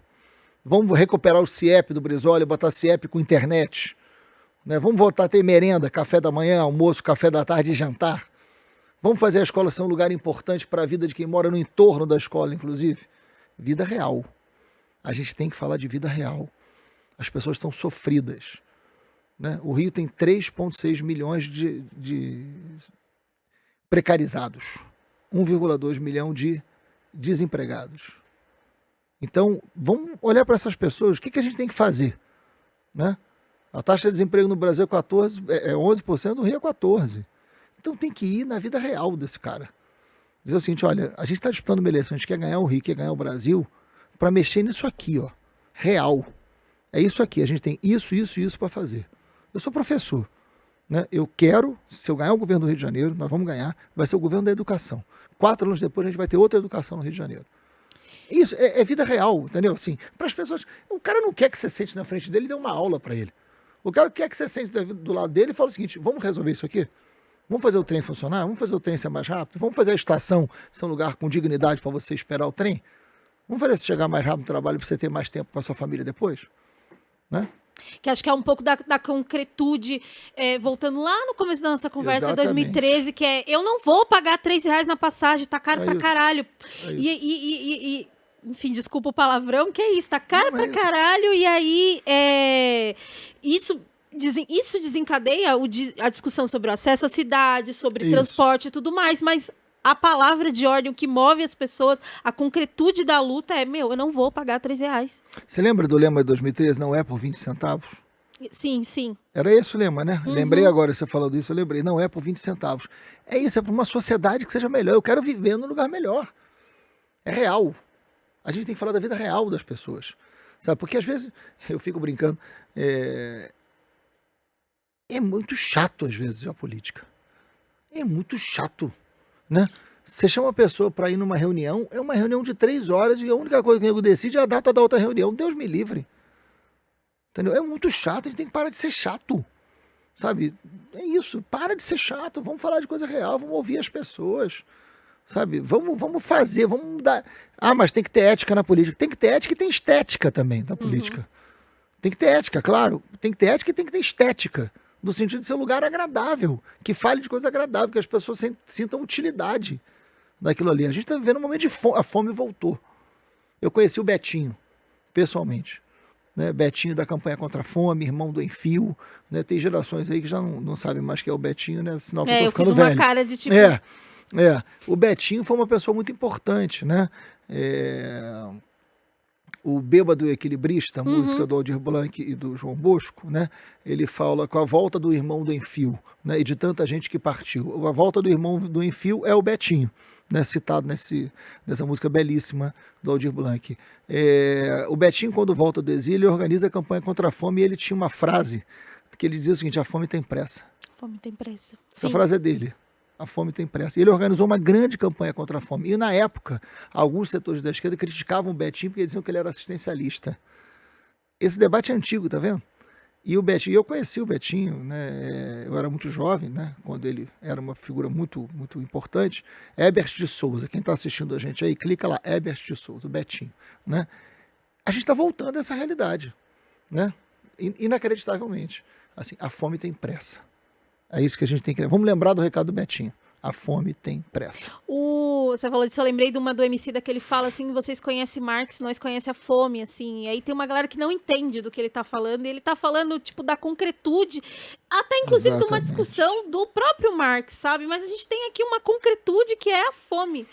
Vamos recuperar o CIEP do Brizola e botar CIEP com internet? Né? Vamos voltar a ter merenda, café da manhã, almoço, café da tarde e jantar? Vamos fazer a escola ser um lugar importante para a vida de quem mora no entorno da escola, inclusive? Vida real. A gente tem que falar de vida real. As pessoas estão sofridas, né? O Rio tem 3,6 milhões de precarizados. 1,2 milhão de desempregados. Então, vamos olhar para essas pessoas. O que a gente tem que fazer? Né? A taxa de desemprego no Brasil é 11%, no Rio é 14%. Então tem que ir na vida real desse cara. Dizer o seguinte, olha, a gente está disputando uma eleição, a gente quer ganhar o Rio, quer ganhar o Brasil, para mexer nisso aqui, ó, real. É isso aqui, a gente tem isso para fazer. Eu sou professor, né? Eu quero, se eu ganhar o governo do Rio de Janeiro, nós vamos ganhar, vai ser o governo da educação. 4 anos depois a gente vai ter outra educação no Rio de Janeiro. Isso, é vida real, entendeu? Assim, para as pessoas, o cara não quer que você sente na frente dele e dê uma aula para ele. O cara quer que você sente do lado dele e fale o seguinte, vamos resolver isso aqui? Vamos fazer o trem funcionar? Vamos fazer o trem ser mais rápido? Vamos fazer a estação ser um lugar com dignidade para você esperar o trem? Vamos fazer você chegar mais rápido no trabalho para você ter mais tempo com a sua família depois? Né? Que acho que é um pouco da concretude, voltando lá no começo da nossa conversa, Exatamente. 2013, que é, eu não vou pagar R$3 na passagem, tá caro pra caralho. Enfim, desculpa o palavrão, que é isso, tá caro pra caralho, e aí isso desencadeia a discussão sobre o acesso à cidade, sobre transporte e tudo mais, mas a palavra de ordem, o que move as pessoas, a concretude da luta é, eu não vou pagar R$3. Você lembra do lema de 2013, não é por 20 centavos? Sim, sim. Era esse o lema, né? Lembrei agora, você falando isso, eu lembrei. Não é por 20 centavos. É isso, é para uma sociedade que seja melhor. Eu quero viver num lugar melhor. É real. A gente tem que falar da vida real das pessoas. Sabe? Porque às vezes, eu fico brincando, é muito chato às vezes a política. É muito chato, né? Você chama a pessoa para ir numa reunião, é uma reunião de 3 horas e a única coisa que o nego decide é a data da outra reunião. Deus me livre. Entendeu? É muito chato, a gente tem que parar de ser chato. Sabe? É isso, para de ser chato, vamos falar de coisa real, vamos ouvir as pessoas. Sabe? Vamos fazer, vamos dar... Ah, mas tem que ter ética na política. Tem que ter ética e tem estética também na política. Tem que ter ética, claro. Tem que ter ética e tem que ter estética. No sentido de ser um lugar agradável, que fale de coisa agradável, que as pessoas sintam utilidade. daquilo ali. A gente está vivendo um momento de fome, a fome voltou. Eu conheci o Betinho, pessoalmente. Né? Betinho da campanha contra a fome, irmão do Enfio. Né? Tem gerações aí que já não sabem mais que é o Betinho, né? Sinal que eu tô ficando velho. Eu fiz uma cara de tipo... O Betinho foi uma pessoa muito importante, né? O Bêbado Equilibrista, a música do Aldir Blanc e do João Bosco, né? Ele fala com a volta do irmão do Enfio, né? E de tanta gente que partiu. A volta do irmão do Enfio é o Betinho, né? Citado nessa música belíssima do Aldir Blanc. O Betinho, quando volta do exílio, ele organiza a campanha contra a fome e ele tinha uma frase que ele dizia o seguinte: a fome tem pressa. A fome tem pressa. Essa frase é dele. A fome tem pressa. E ele organizou uma grande campanha contra a fome. E na época, alguns setores da esquerda criticavam o Betinho porque diziam que ele era assistencialista. Esse debate é antigo, tá vendo? E o Betinho, eu conheci o Betinho, né? Eu era muito jovem, né? Quando ele era uma figura muito, muito importante. Herbert de Souza, quem está assistindo a gente aí, clica lá, Herbert de Souza, o Betinho, né? A gente está voltando a essa realidade, né? Inacreditavelmente. Assim, a fome tem pressa. É isso que a gente tem que... Vamos lembrar do recado do Betinho. A fome tem pressa. Você falou disso, eu lembrei de uma do Emicida que ele fala assim: vocês conhecem Marx, nós conhecemos a fome, assim. E aí tem uma galera que não entende do que ele tá falando, e ele tá falando, tipo, da concretude, até inclusive de uma discussão do próprio Marx, sabe? Mas a gente tem aqui uma concretude que é a fome.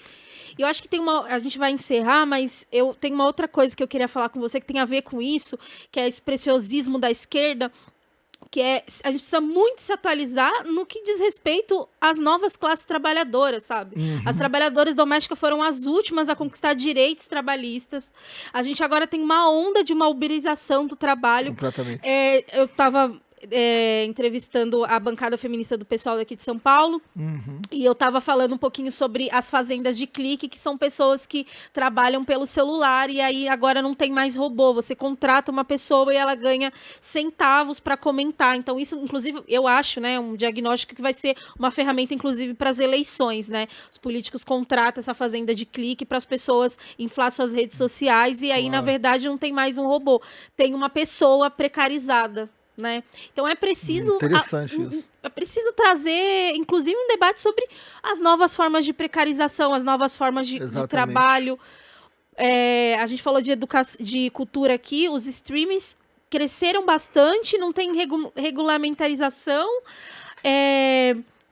E eu acho que a gente vai encerrar, mas eu tenho uma outra coisa que eu queria falar com você que tem a ver com isso, que é esse preciosismo da esquerda, que a gente precisa muito se atualizar no que diz respeito às novas classes trabalhadoras, sabe? As trabalhadoras domésticas foram as últimas a conquistar direitos trabalhistas. A gente agora tem uma onda de uma uberização do trabalho. Completamente. Eu estava entrevistando a bancada feminista do pessoal daqui de São Paulo, e eu estava falando um pouquinho sobre as fazendas de clique, que são pessoas que trabalham pelo celular, e aí agora não tem mais robô, você contrata uma pessoa e ela ganha centavos para comentar. Então isso, inclusive, eu acho, né, um diagnóstico que vai ser uma ferramenta, inclusive, para as eleições, né? Os políticos contratam essa fazenda de clique para as pessoas inflar suas redes sociais, e aí, na verdade, não tem mais um robô, tem uma pessoa precarizada. Né? Então é preciso trazer, inclusive, um debate sobre as novas formas de precarização, as novas formas de trabalho. A gente falou de cultura aqui, os streamings cresceram bastante, não tem regulamentação,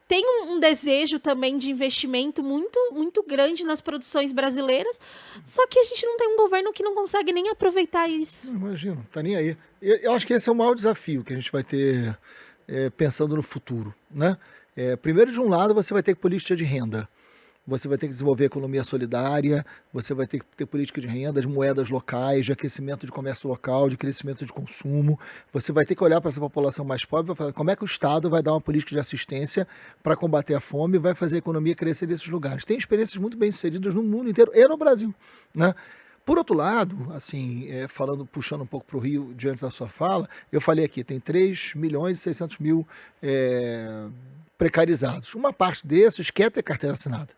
tem um desejo também de investimento muito, muito grande nas produções brasileiras, só que a gente não tem um governo que não consegue nem aproveitar isso. Imagino, tá nem aí. Eu acho que esse é o maior desafio que a gente vai ter pensando no futuro, né? Primeiro, de um lado, você vai ter política de renda. Você vai ter que desenvolver economia solidária, você vai ter que ter política de renda, de moedas locais, de aquecimento de comércio local, de crescimento de consumo. Você vai ter que olhar para essa população mais pobre e falar como é que o Estado vai dar uma política de assistência para combater a fome e vai fazer a economia crescer nesses lugares. Tem experiências muito bem sucedidas no mundo inteiro e no Brasil, né? Por outro lado, assim, puxando um pouco para o Rio, diante da sua fala, eu falei aqui, tem 3.600.000 precarizados. Uma parte desses quer ter carteira assinada.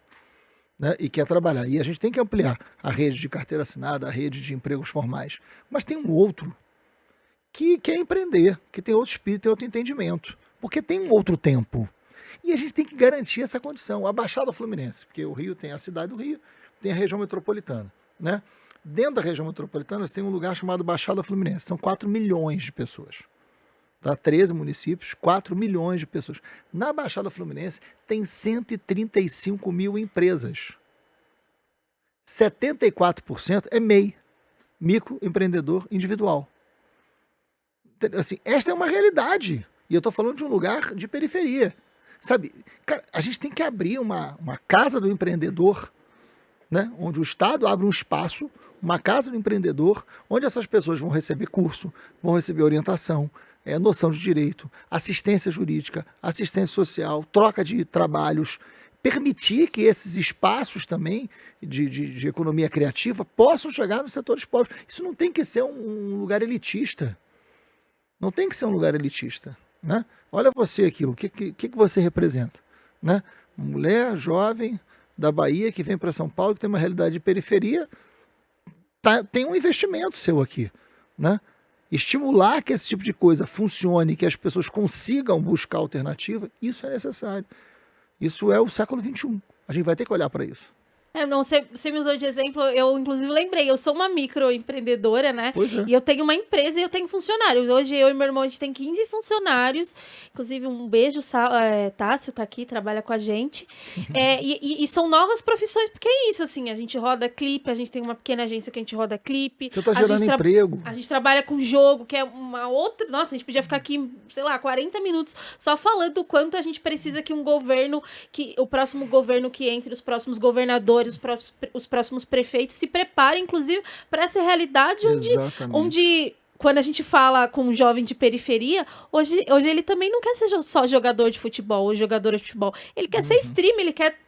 Né, e quer trabalhar. E a gente tem que ampliar a rede de carteira assinada, a rede de empregos formais. Mas tem um outro que quer empreender, que tem outro espírito, tem outro entendimento. Porque tem um outro tempo. E a gente tem que garantir essa condição. A Baixada Fluminense, porque o Rio tem a cidade do Rio, tem a região metropolitana. Né? Dentro da região metropolitana, você tem um lugar chamado Baixada Fluminense. São 4 milhões de pessoas. Tá? 13 municípios, 4 milhões de pessoas. Na Baixada Fluminense tem 135 mil empresas. 74% é MEI, microempreendedor individual. Assim, esta é uma realidade. E eu estou falando de um lugar de periferia. Sabe, cara, a gente tem que abrir uma casa do empreendedor, né? Onde o Estado abre um espaço, uma casa do empreendedor, onde essas pessoas vão receber curso, vão receber orientação, noção de direito, assistência jurídica, assistência social, troca de trabalhos, permitir que esses espaços também de economia criativa possam chegar nos setores pobres. Isso não tem que ser um lugar elitista. Não tem que ser um lugar elitista. Né? Olha você aqui, o que você representa? Né? Uma mulher jovem da Bahia que vem para São Paulo, que tem uma realidade de periferia, tem um investimento seu aqui. Né? Estimular que esse tipo de coisa funcione, que as pessoas consigam buscar alternativa, isso é necessário. Isso é o século XXI. A gente vai ter que olhar para isso. Não, você me usou de exemplo, eu inclusive lembrei, eu sou uma microempreendedora, né? Pois é. E eu tenho uma empresa e eu tenho funcionários. Hoje eu e meu irmão, a gente tem 15 funcionários. Inclusive, um beijo, Tássio tá aqui, trabalha com a gente. E são novas profissões, porque é isso, assim, a gente roda clipe, a gente tem uma pequena agência que a gente roda clipe. Você tá gerando emprego. A gente trabalha com jogo, que é uma outra... Nossa, a gente podia ficar aqui, sei lá, 40 minutos só falando do quanto a gente precisa que um governo, que o próximo governo que entre, os próximos governadores, os próximos prefeitos se preparem, inclusive, para essa realidade onde quando a gente fala com um jovem de periferia, hoje ele também não quer ser só jogador de futebol ou jogadora de futebol. Ele quer ser streamer, ele quer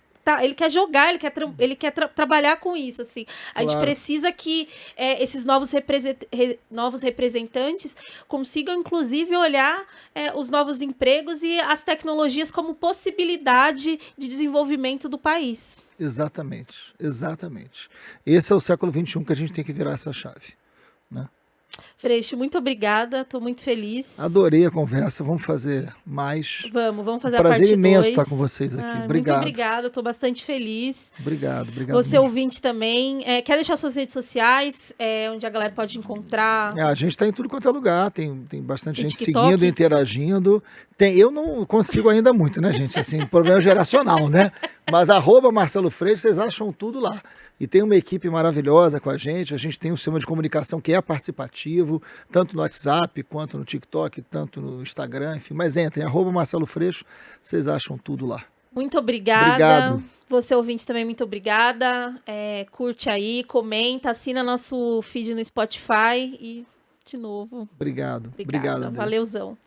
jogar, ele quer trabalhar com isso, assim. A gente precisa que esses novos representantes consigam, inclusive, olhar os novos empregos e as tecnologias como possibilidade de desenvolvimento do país. Exatamente, exatamente. Esse é o século XXI que a gente tem que virar essa chave, né? Freixo, muito obrigada, estou muito feliz. Adorei a conversa, vamos fazer mais. Vamos fazer a parte 2. Prazer imenso estar com vocês aqui, obrigado. Muito obrigada, estou bastante feliz. Obrigado. Você ouvinte também, quer deixar suas redes sociais, onde a galera pode encontrar? A gente está em tudo quanto é lugar, tem bastante gente seguindo, interagindo. Eu não consigo ainda muito, né, gente? Assim, problema geracional, né? Mas @Marcelo Freixo, vocês acham tudo lá. E tem uma equipe maravilhosa com a gente tem um sistema de comunicação que é participativo, tanto no WhatsApp, quanto no TikTok, tanto no Instagram, enfim. Mas entrem, @Marcelo Freixo, vocês acham tudo lá. Muito obrigada. Obrigado. Você ouvinte também, muito obrigada. Curte aí, comenta, assina nosso feed no Spotify e, de novo. Obrigado. Obrigada. Valeuzão.